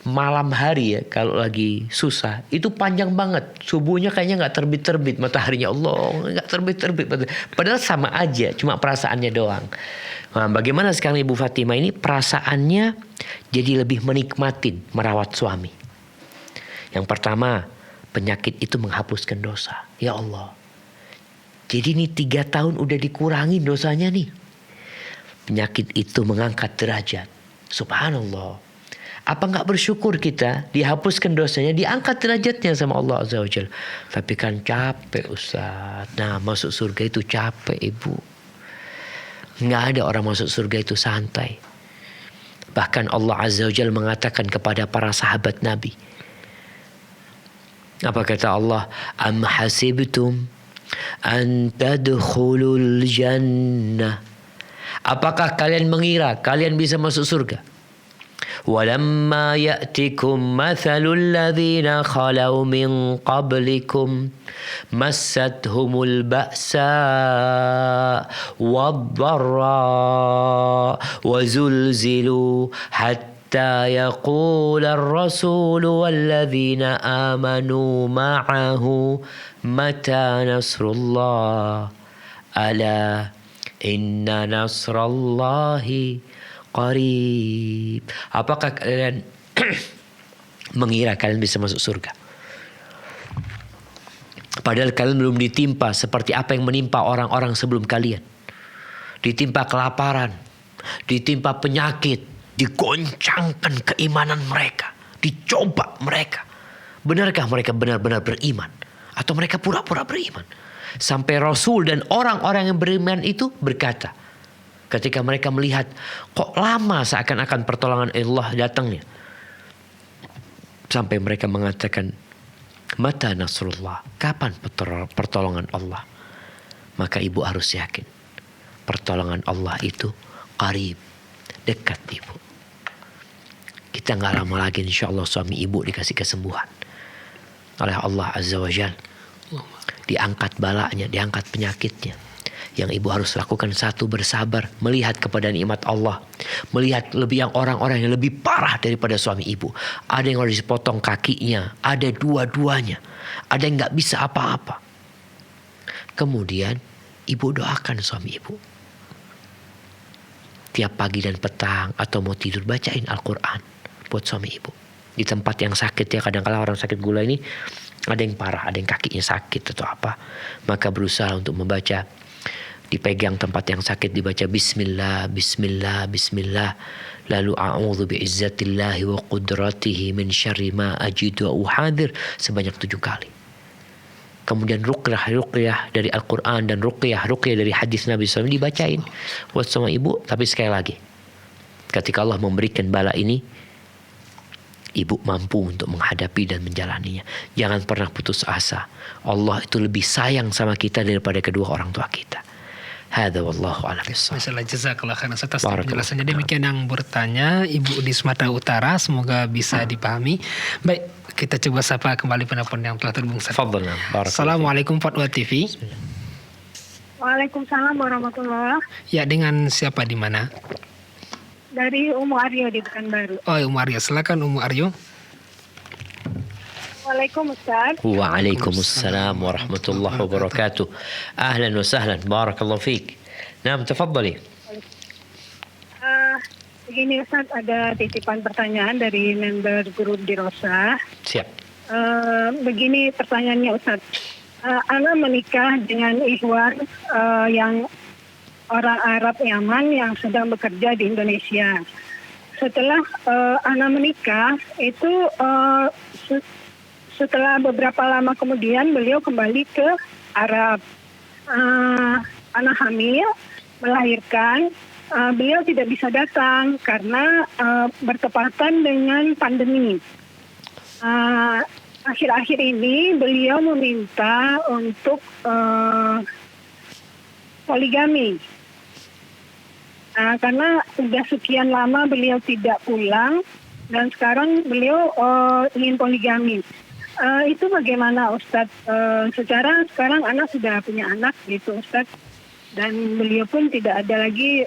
malam hari ya, kalau lagi susah itu panjang banget, subuhnya kayaknya nggak terbit mataharinya, Allah nggak terbit. Padahal sama aja, cuma perasaannya doang. Nah, bagaimana sekarang Ibu Fatimah ini perasaannya jadi lebih menikmatin merawat suami. Yang pertama, penyakit itu menghapuskan dosa. Ya Allah, jadi nih 3 tahun udah dikurangi dosanya nih. Penyakit itu mengangkat derajat. Subhanallah. Apa nggak bersyukur kita dihapuskan dosanya, diangkat derajatnya sama Allah Azza wa Jalla. Tapi kan capek Ustaz. Nah, masuk surga itu capek Ibu. Nggak ada orang masuk surga itu santai. Bahkan Allah Azza wa Jalla mengatakan kepada para sahabat Nabi. Apa kata Allah? Am hasibtum an tadkhulul jannah. Apakah kalian mengira kalian bisa masuk surga? ولما يأتكم مثل الذين خلوا من قبلكم مستهم البأساء والضراء وزلزلوا حتى يقول الرسول والذين آمنوا معه متى نصر الله ألا إن نصر الله qarib. Apakah kalian mengira kalian bisa masuk surga? Padahal kalian belum ditimpa seperti apa yang menimpa orang-orang sebelum kalian. Ditimpa kelaparan, ditimpa penyakit, digoncangkan keimanan mereka, dicoba mereka. Benarkah mereka benar-benar beriman? Atau mereka pura-pura beriman? Sampai Rasul dan orang-orang yang beriman itu berkata, ketika mereka melihat kok lama seakan-akan pertolongan Allah datangnya. Sampai mereka mengatakan, mata nasrullah, kapan pertolongan Allah? Maka ibu harus yakin, pertolongan Allah itu qarib, dekat ibu. Kita gak lama lagi insya Allah suami ibu dikasih kesembuhan oleh Allah Azza wa Jalla. Diangkat balanya, diangkat penyakitnya. Yang ibu harus lakukan satu, bersabar, melihat kepada nikmat Allah, melihat lebih yang orang-orang yang lebih parah daripada suami ibu. Ada yang harus dipotong kakinya, ada dua-duanya, ada yang nggak bisa apa-apa. Kemudian ibu doakan suami ibu. Tiap pagi dan petang atau mau tidur bacain Al-Quran buat suami ibu. Di tempat yang sakit ya, kadang-kala orang sakit gula ini ada yang parah, ada yang kakinya sakit atau apa, maka berusaha untuk membaca. Dipegang tempat yang sakit, dibaca Bismillah, Bismillah, Bismillah. Lalu a'udzu bi'izzatillahi wa qudratihi min syarri ma ajidu wa uhadir sebanyak 7 kali. Kemudian ruqyah dari Al-Quran dan ruqyah dari hadis Nabi SAW dibacain buat sama ibu. Tapi sekali lagi, ketika Allah memberikan bala ini, ibu mampu untuk menghadapi dan menjalaninya. Jangan pernah putus asa. Allah itu lebih sayang sama kita daripada kedua orang tua kita. Hadza wallahu a'lam bissawab. Masyaallah, jazakallah khairan atas penjelasannya. Demikian yang bertanya Ibu di Sumatera Utara, semoga bisa dipahami. Baik, kita coba sapa kembali penelpon yang telah terhubung. Tafadhal. Assalamualaikum Fatwa TV. Waalaikumsalam warahmatullahi. Ya, dengan siapa di mana? Dari Umu Aryo di Pekanbaru. Oh, Umu Aryo. Silakan Umu Aryo. Assalamualaikum Ustaz. Waalaikumsalam warahmatullahi wabarakatuh. Ahlan wa sahlan. Barakallahu fiik. Naam, tafadhali. Begini Ustaz, ada titipan pertanyaan dari member grup Dirosa. Siap. Begini pertanyaannya Ustaz. Ana menikah dengan ikhwan yang orang Arab Yaman yang sedang bekerja di Indonesia. Setelah Ana menikah, itu setelah beberapa lama kemudian beliau kembali ke Arab. Ana hamil, melahirkan. Beliau tidak bisa datang karena bertepatan dengan pandemi. Akhir-akhir ini beliau meminta untuk poligami. Karena sudah sekian lama beliau tidak pulang dan sekarang beliau ingin poligami. Itu bagaimana Ustadz? Secara sekarang anak sudah punya anak gitu Ustadz. Dan beliau pun tidak ada lagi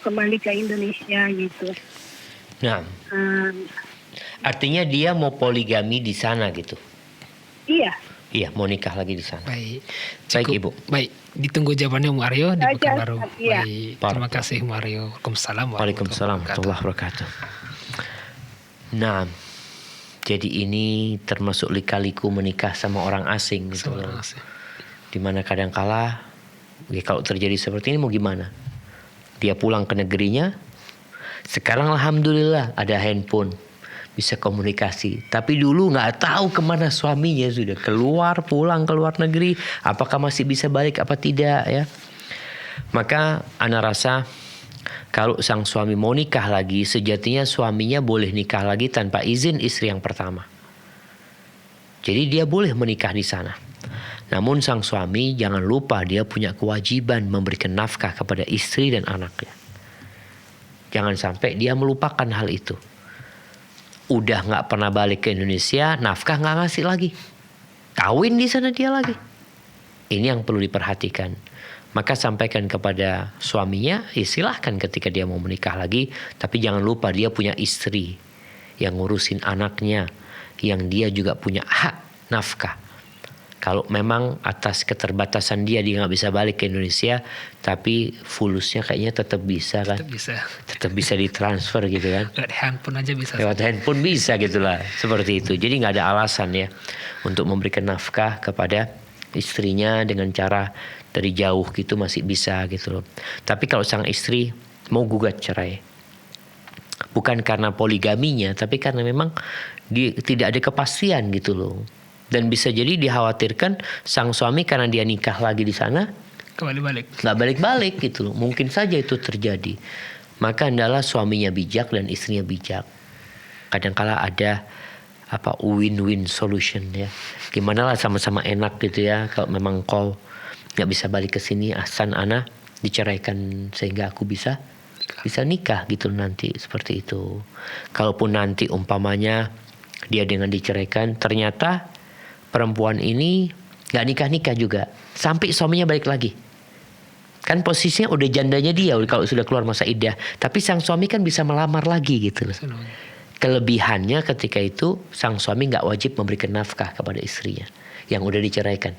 kembali ke Indonesia gitu. Nah, artinya dia mau poligami di sana gitu? Iya. Iya, mau nikah lagi di sana. Baik. Baik, Cukup. Ibu. Baik, ditunggu jawabannya Mu Aryo di pekan baru. Iya. Baik. Terima kasih Mu Aryo. Waalaikumsalam Waalaikumsalam warahmatullahi wabarakatuh. Nah, jadi ini termasuk lika-liku menikah sama orang asing gitu. Seorang asing. Dimana kadang-kala ya kalau terjadi seperti ini mau gimana? Dia pulang ke negerinya. Sekarang alhamdulillah ada handphone, bisa komunikasi. Tapi dulu nggak tahu kemana suaminya, sudah pulang ke luar negeri. Apakah masih bisa balik apa tidak ya? Maka ana rasa kalau sang suami mau nikah lagi, sejatinya suaminya boleh nikah lagi tanpa izin istri yang pertama. Jadi dia boleh menikah di sana. Namun sang suami jangan lupa dia punya kewajiban memberikan nafkah kepada istri dan anaknya. Jangan sampai dia melupakan hal itu. Udah nggak pernah balik ke Indonesia, nafkah nggak ngasih lagi. Kawin di sana dia lagi. Ini yang perlu diperhatikan. Maka sampaikan kepada suaminya, ya silahkan ketika dia mau menikah lagi. Tapi jangan lupa dia punya istri yang ngurusin anaknya. Yang dia juga punya hak nafkah. Kalau memang atas keterbatasan dia nggak bisa balik ke Indonesia, tapi fulusnya kayaknya tetap bisa kan? Tetap bisa ditransfer gitu kan? Lewat handphone aja bisa. Lewat handphone bisa gitulah, seperti itu. Jadi nggak ada alasan ya untuk memberikan nafkah kepada istrinya dengan cara dari jauh gitu masih bisa gitu loh. Tapi kalau sang istri mau gugat cerai, bukan karena poligaminya, tapi karena memang tidak ada kepastian gitu loh. Dan bisa jadi dikhawatirkan sang suami karena dia nikah lagi di sana Kembali balik. nggak balik-balik gitu loh. Mungkin saja itu terjadi. Maka hendaklah suaminya bijak dan istrinya bijak. Kadang-kala ada win-win solution ya. Gimana lah sama-sama enak gitu ya. Kalau memang kau nggak bisa balik ke sini, ahsan ana diceraikan sehingga aku bisa nikah gitu nanti, seperti itu. Kalaupun nanti umpamanya dia dengan diceraikan ternyata perempuan ini nggak nikah juga sampai suaminya balik lagi, kan posisinya udah jandanya dia kalau sudah keluar masa iddah, tapi sang suami kan bisa melamar lagi gitu. Kelebihannya ketika itu sang suami nggak wajib memberikan nafkah kepada istrinya yang udah diceraikan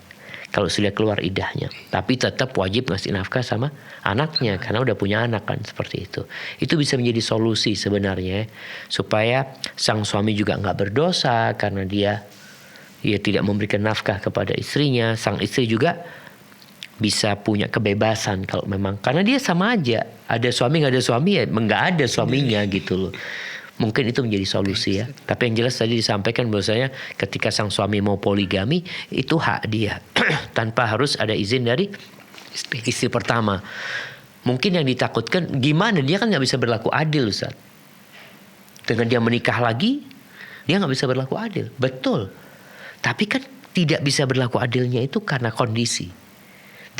kalau sudah keluar iddahnya, tapi tetap wajib ngasih nafkah sama anaknya karena udah punya anak kan, seperti itu. Itu bisa menjadi solusi sebenarnya supaya sang suami juga nggak berdosa karena dia tidak memberikan nafkah kepada istrinya. Sang istri juga bisa punya kebebasan kalau memang, karena dia sama aja, ada suami nggak ada suami ya nggak ada suaminya gitu loh. Mungkin itu menjadi solusi ya. Tapi yang jelas tadi disampaikan bahwasanya ketika sang suami mau poligami itu hak dia tanpa harus ada izin dari istri pertama. Mungkin yang ditakutkan gimana, dia kan nggak bisa berlaku adil Ustaz. Dengan dia menikah lagi dia nggak bisa berlaku adil, betul. Tapi kan tidak bisa berlaku adilnya itu karena kondisi.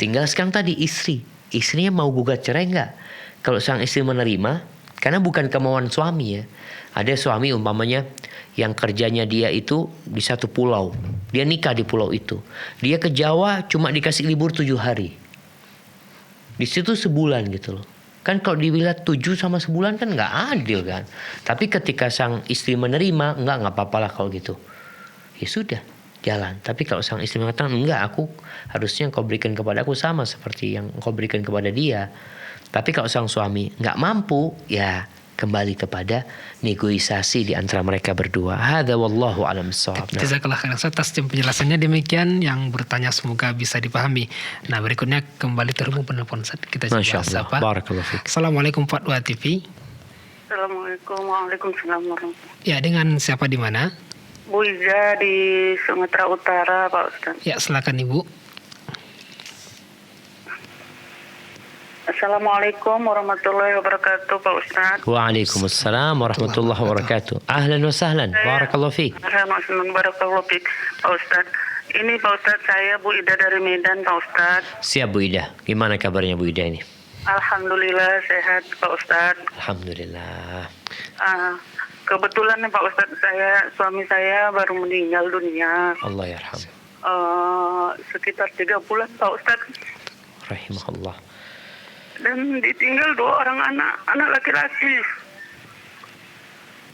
Tinggal sekarang tadi istrinya mau gugat cerai nggak? Kalau sang istri menerima, karena bukan kemauan suami ya. Ada suami umpamanya yang kerjanya dia itu di satu pulau, dia nikah di pulau itu. Dia ke Jawa cuma dikasih libur 7 hari. Di situ sebulan gitu loh. Kan kalau dibilang 7 sama sebulan kan nggak adil kan. Tapi ketika sang istri menerima, nggak apa-apa lah kalau gitu. ya sudah, jalan. Tapi kalau sang istri mengatakan, enggak, aku harusnya engkau berikan kepada aku sama seperti yang engkau berikan kepada dia. Tapi kalau sang suami enggak mampu, ya kembali kepada negosiasi di antara mereka berdua. Hadza wallahu a'lam bissawab. Jazakallah khairan Ustaz atas penjelasannya. Demikian yang bertanya semoga bisa dipahami. Nah, berikutnya kembali terhubung penelpon Ustaz. Kita coba Masya Allah. sapa. Barakallahu fiik. Assalamualaikum Fatwa TV. Assalamualaikum. Waalaikumsalam warahmatullahi. Ya, dengan siapa di mana? Bu Iza di Sumatera Utara, Pak Ustaz. Ya, silakan Ibu. Assalamualaikum warahmatullahi wabarakatuh, Pak Ustaz. Waalaikumsalam warahmatullahi wabarakatuh. Ahlan wa sahlan. Barakallahu fiik. Assalamualaikum warahmatullahi wabarakatuh, Pak Ustaz. Ini Pak Ustaz, saya Bu Ida dari Medan, Pak Ustaz. Siap Bu Ida. Gimana kabarnya Bu Ida ini? Alhamdulillah sehat, Pak Ustaz. Alhamdulillah. Kebetulan nih Pak Ustaz, suami saya baru meninggal dunia. Allah yarham. Sekitar 3 bulan, Pak Ustaz. Rahimahullah. Dan ditinggal 2 orang anak laki-laki.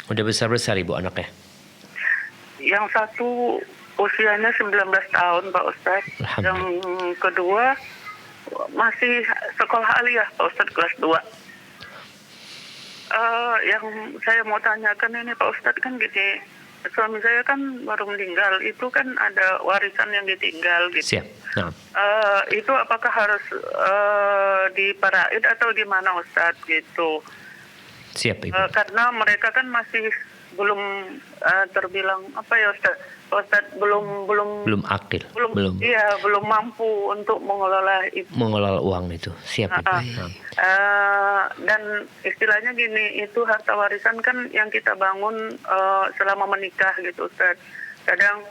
Udah besar-besar Ibu anaknya? Yang satu usianya 19 tahun, Pak Ustaz. Yang kedua masih sekolah aliyah, Pak Ustaz, kelas 2. Yang saya mau tanyakan ini Pak Ustadz, kan gini, suami saya kan baru meninggal, itu kan ada warisan yang ditinggal gitu. Siap. Nah. Itu apakah harus diparaid atau di mana Ustadz gitu? Siap Ibu. Karena mereka kan masih belum terbilang apa ya Ustadz? Ustadz belum akil. Belum mampu untuk mengelola itu. Mengelola uang itu. Siap Ibu. Dan istilahnya gini, itu harta warisan kan yang kita bangun selama menikah gitu Ustadz. Kadang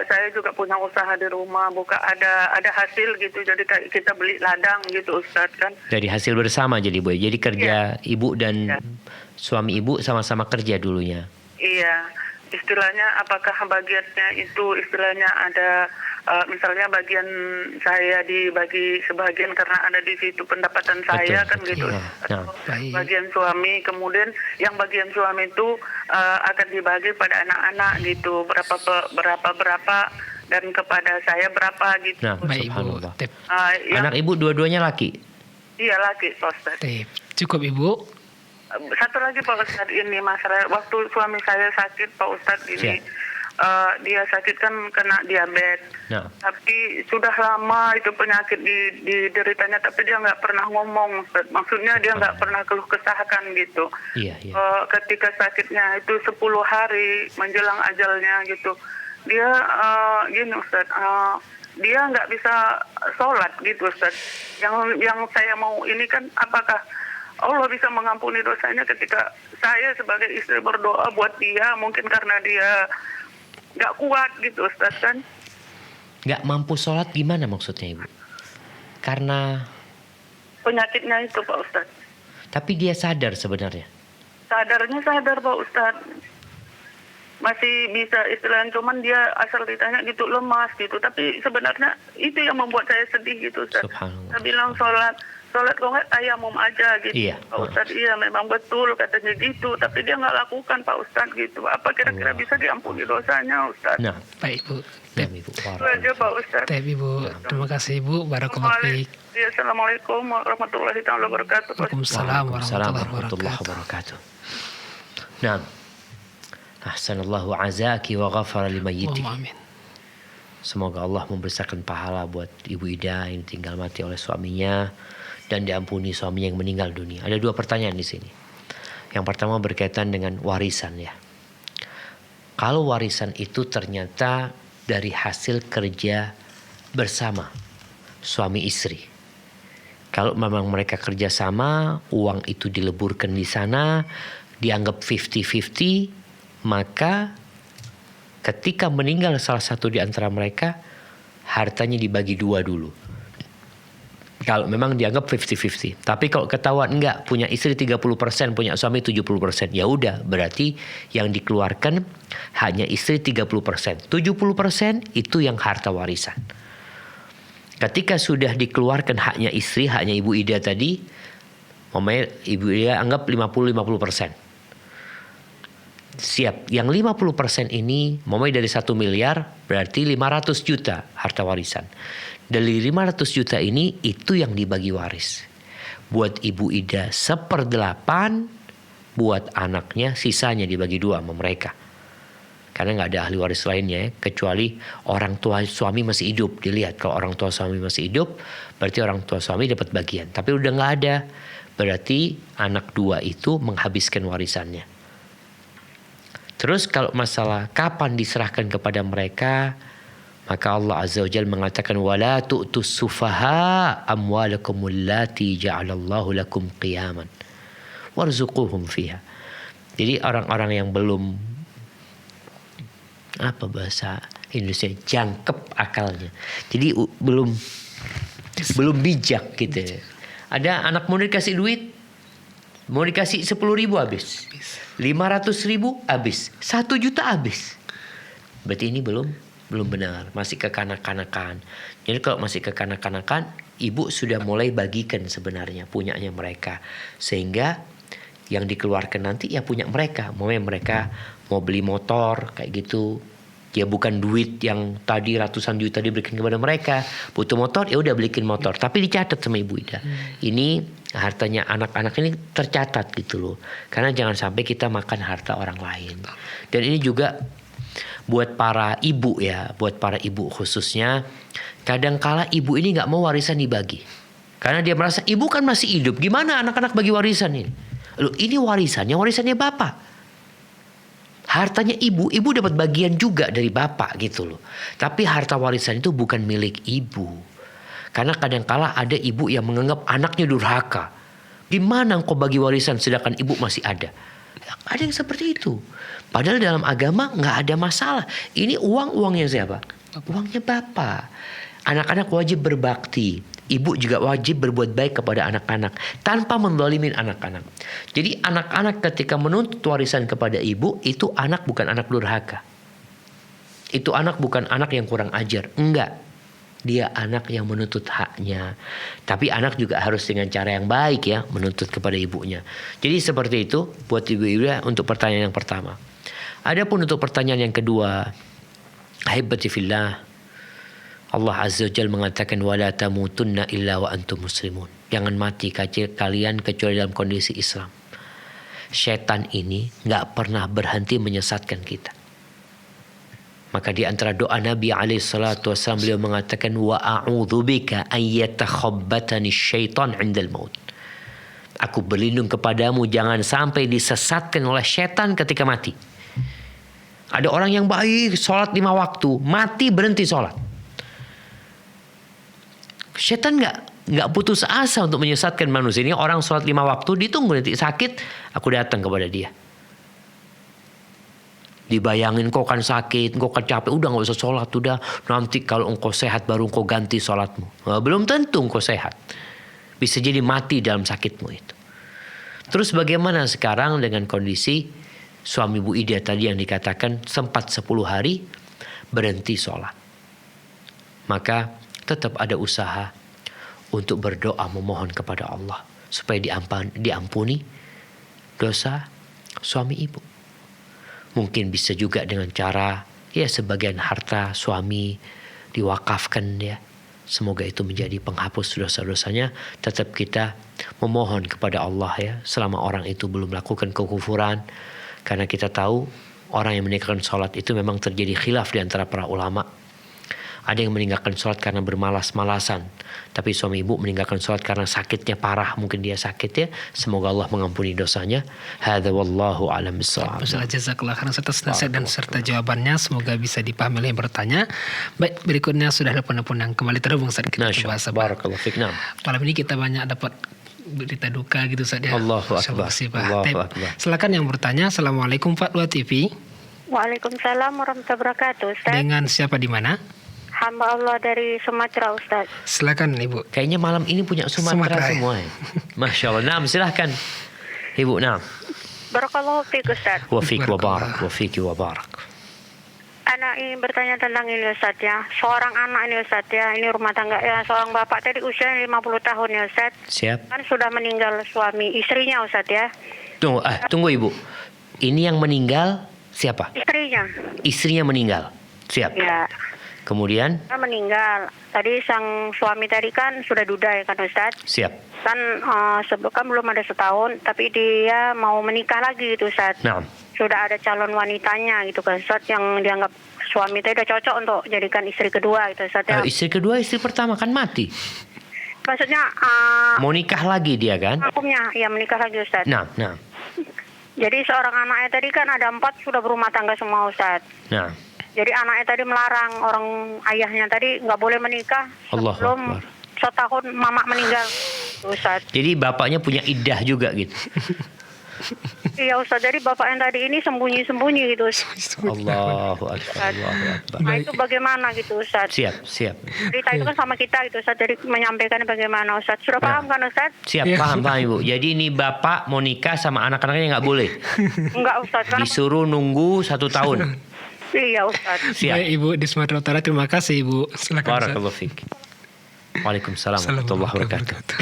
saya juga punya usaha di rumah, ada hasil gitu, jadi kita beli ladang gitu Ustadz kan. Dari hasil bersama jadi Bu. Jadi kerja Ibu dan suami Ibu sama-sama kerja dulunya. Iya. Istilahnya apakah bagiannya itu istilahnya ada misalnya bagian saya dibagi sebagian karena ada di situ pendapatan saya. Betul, kan gitu. Atau bagian suami, kemudian yang bagian suami itu akan dibagi pada anak-anak gitu, berapa dan kepada saya berapa gitu. Nah, subhanallah. Anak Ibu dua-duanya laki? Iya, laki, Pak Ustaz. Cukup Ibu. Satu lagi Pak Ustadz, ini masalah waktu suami saya sakit Pak Ustadz ini, dia sakit kan kena diabetes, tapi sudah lama itu penyakit dideritanya, tapi dia nggak pernah ngomong Ustadz. Maksudnya dia nggak pernah keluh kesahkan gitu. Ketika sakitnya itu 10 hari menjelang ajalnya gitu, dia gini Ustadz, dia nggak bisa sholat gitu Ustadz. Yang saya mau ini kan, apakah Allah bisa mengampuni dosanya ketika saya sebagai istri berdoa buat dia, mungkin karena dia nggak kuat gitu Ustaz kan. Nggak mampu sholat gimana maksudnya Ibu? Karena penyakitnya itu Pak Ustaz. Tapi dia sadar sebenarnya? Sadar Pak Ustaz. Masih bisa istilahnya, cuman dia asal ditanya gitu lemas gitu. Tapi sebenarnya itu yang membuat saya sedih gitu Ustaz. Saya bilang sholat kok nggak tayamum aja gitu. Iya. Pak Ustadz, iya memang betul katanya gitu, tapi dia nggak lakukan Pak Ustadz gitu. Apa kira-kira bisa diampuni dosanya Ustadz? Nah, baik Ibu. Itu aja Pak Ustadz. Ibu, terima kasih Ibu. Barakallahu fiik. Assalamualaikum warahmatullahi wabarakatuh. Waalaikumsalam warahmatullahi wabarakatuh. Nah, ahsanallahu azaki wa ghafara limayyitik. Amin. Semoga Allah membesarkan pahala buat Ibu Ida yang tinggal mati oleh suaminya dan diampuni suaminya yang meninggal dunia. Ada 2 pertanyaan di sini. Yang pertama berkaitan dengan warisan ya. Kalau warisan itu ternyata dari hasil kerja bersama suami istri. Kalau memang mereka kerja sama, uang itu dileburkan di sana, dianggap 50-50, maka ketika meninggal salah satu di antara mereka, hartanya dibagi 2 dulu. Kalau memang dianggap 50-50. Tapi kalau ketahuan enggak, punya istri 30%, punya suami 70%, ya udah, berarti yang dikeluarkan hanya istri 30%. 70% itu yang harta warisan. Ketika sudah dikeluarkan haknya istri, haknya Ibu Ida tadi, Ibu Ida anggap 50-50%. siap. Yang 50% ini, mulai dari 1 miliar, berarti 500 juta harta warisan. Dari 500 juta ini, itu yang dibagi waris. Buat Ibu Ida 1/8, buat anaknya sisanya dibagi 2 sama mereka. Karena nggak ada ahli waris lainnya ya, kecuali orang tua suami masih hidup. Dilihat kalau orang tua suami masih hidup, berarti orang tua suami dapat bagian. Tapi udah nggak ada, berarti anak 2 itu menghabiskan warisannya. Terus kalau masalah kapan diserahkan kepada mereka, maka Allah Azza wa Jalla mengatakan wala tu'tus sufaha amwalakum allati ja'alallahu lakum qiyaman warzuquhum fiha. Jadi orang-orang yang belum, apa bahasa Indonesia, jangkep akalnya. Jadi belum bijak gitu. Ada anak mau dikasih duit, mau dikasih 10.000 habis, 500.000 habis, 1 juta habis. Berarti ini belum benar, masih kekanak-kanakan. Jadi kalau masih kekanak-kanakan, ibu sudah mulai bagikan sebenarnya punyanya mereka, sehingga yang dikeluarkan nanti ya punya mereka. Mau mereka mau beli motor kayak gitu, ya bukan duit yang tadi ratusan juta diberikan kepada mereka. Butuh motor, ya udah belikin motor, tapi dicatat sama Ibu Ida. Ini hartanya anak-anak ini tercatat gitu loh. Karena jangan sampai kita makan harta orang lain. Dan ini juga buat para ibu ya, buat para ibu khususnya, kadangkala ibu ini nggak mau warisan dibagi. Karena dia merasa ibu kan masih hidup, gimana anak-anak bagi warisan ini? Loh, ini warisannya bapak. Hartanya ibu dapat bagian juga dari bapak gitu loh. Tapi harta warisan itu bukan milik ibu. Karena kadangkala ada ibu yang menganggap anaknya durhaka. Gimana engkau bagi warisan sedangkan ibu masih ada? Ada yang seperti itu. Padahal dalam agama nggak ada masalah. Ini uangnya siapa? Uangnya bapak. Anak-anak wajib berbakti. Ibu juga wajib berbuat baik kepada anak-anak tanpa menzalimin anak-anak. Jadi anak-anak ketika menuntut warisan kepada ibu, itu anak bukan anak durhaka. Itu anak bukan anak yang kurang ajar. Enggak. Dia anak yang menuntut haknya. Tapi anak juga harus dengan cara yang baik ya, menuntut kepada ibunya. Jadi seperti itu buat ibu-ibu untuk pertanyaan yang pertama. Adapun untuk pertanyaan yang kedua, ahibati fillah, Allah Azza wa Jalla mengatakan wala tamutunna illa wa antum muslimun. Jangan mati kalian kecuali dalam kondisi Islam. Setan ini enggak pernah berhenti menyesatkan kita. Maka di antara doa Nabi alaihi salatu wasallam, beliau mengatakan wa a'udzubika an yatakhabbatani syaitan 'indal maut. Aku berlindung kepadamu jangan sampai disesatkan oleh setan ketika mati. Ada orang yang baik, sholat 5 waktu, mati berhenti sholat. Setan nggak putus asa untuk menyesatkan manusia. Ini orang sholat 5 waktu, ditunggu nanti sakit, aku datang kepada dia. Dibayangin kau kan sakit, kau kan capek, udah nggak usah sholat, udah nanti kalau engkau sehat baru engkau ganti sholatmu. Nah, belum tentu engkau sehat, bisa jadi mati dalam sakitmu itu. Terus bagaimana sekarang dengan kondisi suami Bu Ida tadi yang dikatakan sempat 10 hari berhenti sholat? Maka tetap ada usaha untuk berdoa memohon kepada Allah supaya diampuni dosa suami ibu. Mungkin bisa juga dengan cara ya sebagian harta suami diwakafkan ya. Semoga itu menjadi penghapus dosa-dosanya. Tetap kita memohon kepada Allah ya selama orang itu belum melakukan kekufuran. Karena kita tahu orang yang meninggalkan sholat itu memang terjadi khilaf di antara para ulama. Ada yang meninggalkan sholat karena bermalas-malasan. Tapi suami ibu meninggalkan sholat karena sakitnya parah. Mungkin dia sakit ya. Semoga Allah mengampuni dosanya. Hadza wallahu a'lam bishawab. Jazakallah khairan atas nasihat dan serta jawabannya. Semoga bisa dipahami oleh yang bertanya. Baik, berikutnya sudah ada penelpon yang kembali terhubung saat kita bahas. Barakallahu fiik. Malam ini kita banyak dapat berita duka gitu saja. Allahu akbar. Allahu akbar. Silakan yang bertanya. Assalamualaikum Fatwa TV. Waalaikumsalam warahmatullahi wabarakatuh, Ustaz. Dengan siapa di mana? Hamba Allah dari Sumatera, Ustaz. Silakan Ibu. Kayaknya malam ini punya Sumatera semua ya. Masya Allah. Naam, silahkan Ibu. Naam. Barakallahu fiik, Ustaz. Wa fiik wa barak. Wa fiik wa barak. Anak ini bertanya tentang ini, Ustaz ya. Seorang anak ini, Ustaz ya. Ini rumah tangga ya. Seorang bapak tadi usianya 50 tahun ya, Ustaz. Siap. Kan sudah meninggal suami istrinya, Ustaz ya. Tunggu Ibu. Ini yang meninggal siapa? Istrinya. Istrinya meninggal. Siap. Ya. Kemudian? Dia meninggal. Tadi sang suami tadi kan sudah duda ya kan Ustaz? Siap. Kan sebelum kan belum ada setahun, tapi dia mau menikah lagi gitu Ustaz. Nah. Sudah ada calon wanitanya gitu kan Ustaz, yang dianggap suami tadi udah cocok untuk jadikan istri kedua gitu Ustaz. Kalau istri kedua, istri pertama kan mati. Maksudnya Mau nikah lagi dia kan? hukumnya ya menikah lagi Ustaz. Nah. Jadi seorang anaknya tadi kan ada 4 sudah berumah tangga semua Ustaz. Nah. Jadi anaknya tadi melarang orang ayahnya tadi nggak boleh menikah Allahu sebelum Akbar. setahun mama meninggal Ustaz. Jadi bapaknya punya iddah juga gitu. Iya Ustaz, jadi bapak yang tadi ini sembunyi-sembunyi gitu Ustaz. Allahu Akbar. Allahu Akbar. Nah itu bagaimana gitu Ustaz? Siap. Berita itu kan sama kita gitu Ustaz, jadi menyampaikan bagaimana Ustaz. Sudah paham kan Ustaz? Siap, paham Ibu. Jadi ini bapak mau nikah sama anak-anaknya nggak boleh. Enggak Ustaz, karena Disuruh nunggu 1 tahun. iya Ustaz. Siap. Baik Ibu di Sumatera Utara, terima kasih Ibu. Silakan Ustaz. Barakallahu fiik. Waalaikumsalam Assalamualaikum warahmatullahi wabarakatuh.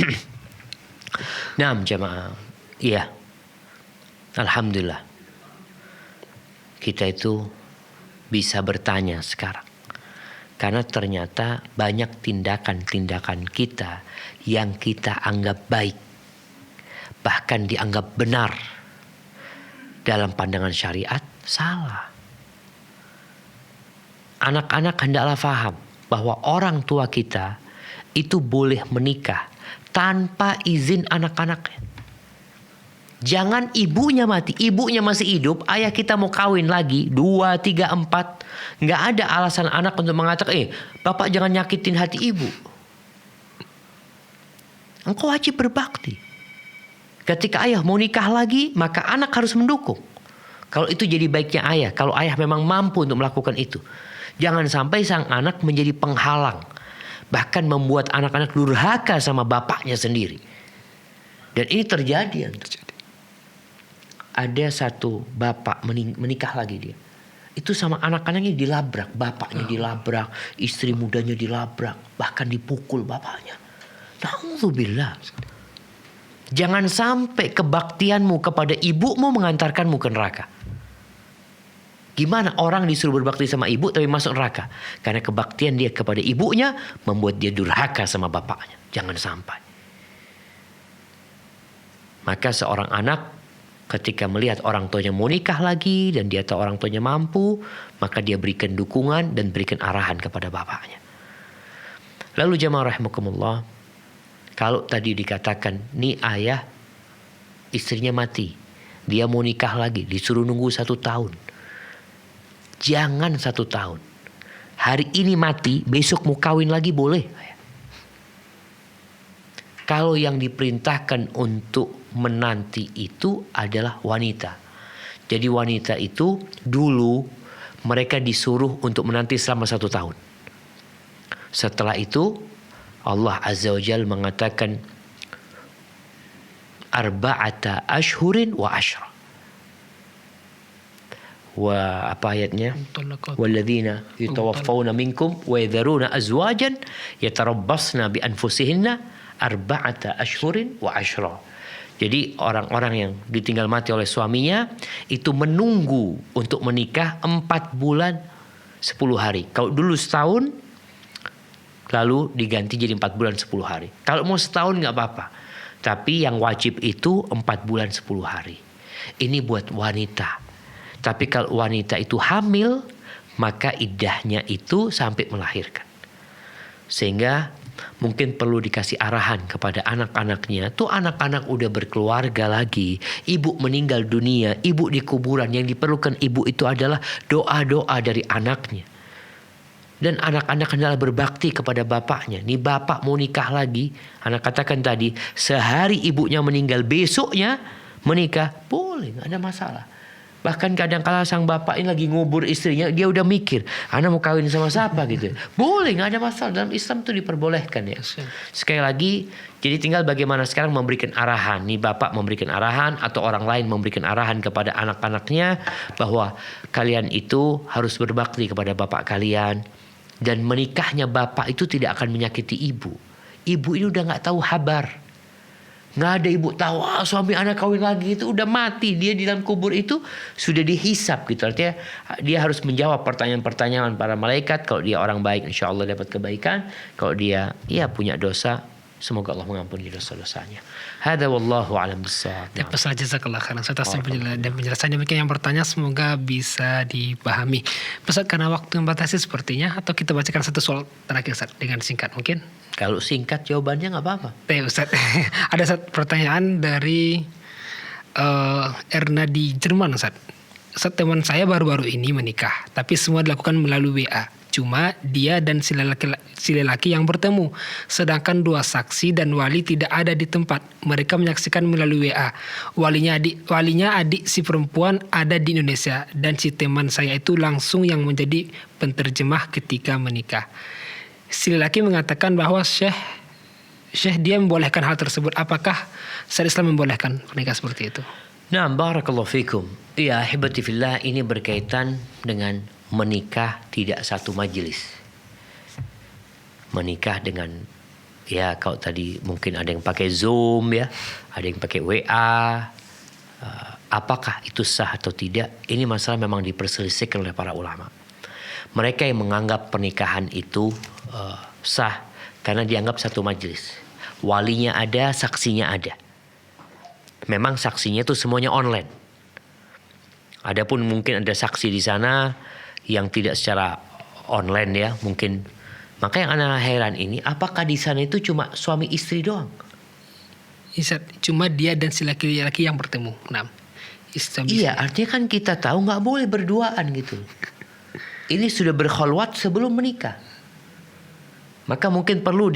Naam jamaah. Iya. Alhamdulillah. Kita itu bisa bertanya sekarang. Karena ternyata banyak tindakan-tindakan kita yang kita anggap baik. Bahkan dianggap benar. Dalam pandangan syariat, salah. Anak-anak hendaklah faham bahwa orang tua kita itu boleh menikah tanpa izin anak-anaknya. Jangan ibunya mati, ibunya masih hidup, ayah kita mau kawin lagi 2, 3, 4. Nggak ada alasan anak untuk mengatakan, bapak jangan nyakitin hati ibu. Engkau wajib berbakti. Ketika ayah mau nikah lagi, maka anak harus mendukung. Kalau itu jadi baiknya ayah, kalau ayah memang mampu untuk melakukan itu. Jangan sampai sang anak menjadi penghalang. Bahkan membuat anak-anak durhaka sama bapaknya sendiri. Dan ini terjadi. Ada satu bapak menikah lagi dia. Itu sama anak-anaknya dilabrak. Bapaknya dilabrak. Istri mudanya dilabrak. Bahkan dipukul bapaknya. Na'udzubillah. Jangan sampai kebaktianmu kepada ibumu mengantarkanmu ke neraka. Gimana orang disuruh berbakti sama ibu tapi masuk neraka? Karena kebaktian dia kepada ibunya membuat dia durhaka sama bapaknya. Jangan sampai. Maka seorang anak ketika melihat orang tuanya mau nikah lagi dan dia tahu orang tuanya mampu, maka dia berikan dukungan dan berikan arahan kepada bapaknya. Lalu jamaah rahimakumullah, kalau tadi dikatakan nih ayah istrinya mati, dia mau nikah lagi, disuruh nunggu 1 tahun. Jangan 1 tahun. Hari ini mati, besok mau kawin lagi boleh. Kalau yang diperintahkan untuk menanti itu adalah wanita. Jadi wanita itu dulu mereka disuruh untuk menanti selama 1 tahun. Setelah itu Allah Azza wa Jalla mengatakan arba'ata ashhurin wa ashra. Wa apa ayatnya? Walladzina yatawaffawna minkum wa yadharuna azwajan yatarabbasna bi anfusihinna arba'ata ashhurin wa ashra. Jadi orang-orang yang ditinggal mati oleh suaminya itu menunggu untuk menikah 4 bulan 10 hari. Kalau dulu setahun lalu diganti jadi 4 bulan 10 hari. Kalau mau setahun nggak apa-apa. Tapi yang wajib itu 4 bulan 10 hari. Ini buat wanita. Tapi kalau wanita itu hamil, maka iddahnya itu sampai melahirkan. Sehingga mungkin perlu dikasih arahan kepada anak-anaknya. Tuh anak-anak udah berkeluarga lagi. Ibu meninggal dunia, ibu di kuburan. Yang diperlukan ibu itu adalah doa-doa dari anaknya. Dan anak-anak hendaklah berbakti kepada bapaknya. Nih bapak mau nikah lagi. Anak katakan tadi, sehari ibunya meninggal, besoknya menikah. Boleh, gak ada masalah. Bahkan kadang-kala sang bapak ini lagi ngubur istrinya, dia udah mikir, anak mau kawin sama siapa gitu. Boleh, gak ada masalah. Dalam Islam itu diperbolehkan ya. Sekali lagi, jadi tinggal bagaimana sekarang memberikan arahan. Nih bapak memberikan arahan atau orang lain memberikan arahan kepada anak-anaknya bahwa kalian itu harus berbakti kepada bapak kalian. Dan menikahnya bapak itu tidak akan menyakiti ibu. Ibu ini udah gak tahu kabar. Nggak ada ibu tahu suami anak kawin lagi, itu udah mati. Dia di dalam kubur itu sudah dihisap gitu. Artinya dia harus menjawab pertanyaan-pertanyaan para malaikat. Kalau dia orang baik, insya Allah dapat kebaikan. Kalau dia punya dosa, semoga Allah mengampuni dosa-dosanya. Hada wallahu a'lam bissawab. Ya, Ustaz, jazakallah khairan atas penjelasannya. Mungkin yang bertanya semoga bisa dipahami. Ustaz, karena waktu yang batasi sepertinya, atau kita bacakan satu soal terakhir Ustaz dengan singkat mungkin. Kalau singkat jawabannya nggak apa-apa. Ustaz, ada satu pertanyaan dari Erna di Jerman, Ustaz. Ustaz, teman saya baru-baru ini menikah, tapi semua dilakukan melalui WA. Cuma dia dan si lelaki yang bertemu. Sedangkan dua saksi dan wali tidak ada di tempat. Mereka menyaksikan melalui WA. Walinya adik si perempuan ada di Indonesia. Dan si teman saya itu langsung yang menjadi penterjemah ketika menikah. Si lelaki mengatakan bahwa Syekh dia membolehkan hal tersebut. Apakah syariat Islam membolehkan pernikahan seperti itu? Nah, barakallahu fikum. Ya, ahibati fillah, ini berkaitan dengan menikah tidak satu majelis. Menikah dengan, kalau tadi mungkin ada yang pakai Zoom ya, ada yang pakai WA. Apakah itu sah atau tidak? Ini masalah memang diperselisihkan oleh para ulama. Mereka yang menganggap pernikahan itu sah karena dianggap satu majelis. Walinya ada, saksinya ada. Memang saksinya itu semuanya online. Adapun mungkin ada saksi di sana yang tidak secara online ya, mungkin. Maka yang anak heran ini, apakah di sana itu cuma suami istri doang? Cuma dia dan si laki-laki yang bertemu. Nah, iya, artinya kan kita tahu nggak boleh berduaan gitu. Ini sudah berkholwat sebelum menikah. Maka mungkin perlu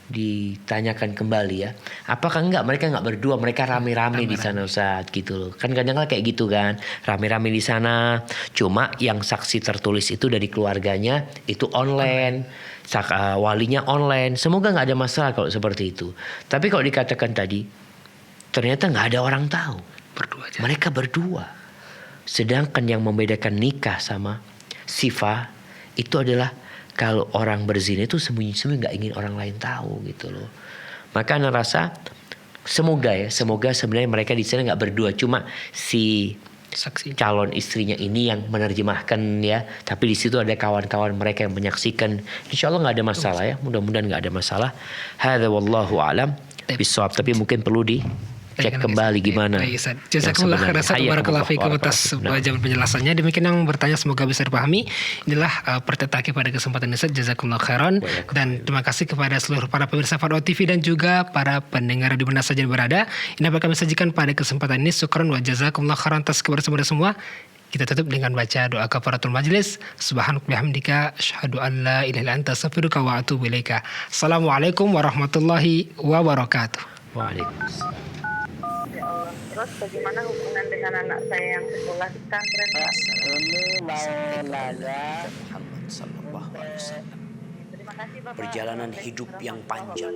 ditanyakan kembali ya, apakah mereka nggak berdua, mereka rame-rame di sana Ustaz gitu loh. Kan kadang-kadang kayak gitu kan, rame-rame di sana. Cuma yang saksi tertulis itu dari keluarganya itu online, walinya online. Semoga nggak ada masalah kalau seperti itu. Tapi kalau dikatakan tadi ternyata nggak ada orang tahu, berdua aja. Mereka berdua. Sedangkan yang membedakan nikah sama sifah itu adalah kalau orang berzina itu sembunyi-sembunyi, nggak ingin orang lain tahu gitu loh. Maka Anda rasa semoga sebenarnya mereka di sana nggak berdua, cuma si saksi calon istrinya ini yang menerjemahkan ya. Tapi di situ ada kawan-kawan mereka yang menyaksikan. Insya Allah nggak ada masalah ya. Mudah-mudahan nggak ada masalah. Hadza wallahu a'lam bishawab. Tapi mungkin perlu cek kembali gimana. Jazakumullah khairan barakallahu fikum atas jawaban penjelasannya. Demikian yang bertanya semoga bisa dipahami. Inilah pertetaki pada kesempatan ini. Jazakumullah khairan, dan terima kasih kepada seluruh para pemirsa Fardhu TV dan juga para pendengar di mana saja berada. Ini apa kami sajikan pada kesempatan ini. Syukran wa jazakumullah khairan atas kebersamaan semua. Kita tutup dengan baca doa kafaratul majlis. Subhanaka bihamdika asyhadu an la ilaha illa anta astaghfiruka wa atubu ilaika. Assalamualaikum warahmatullahi wabarakatuh. Waalaikumsalam. Terus bagaimana hubungan dengan anak saya yang sekolah di pesantren? Muhammad sallallahu alaihi wasallam. Terima kasih Bapak. Perjalanan hidup yang panjang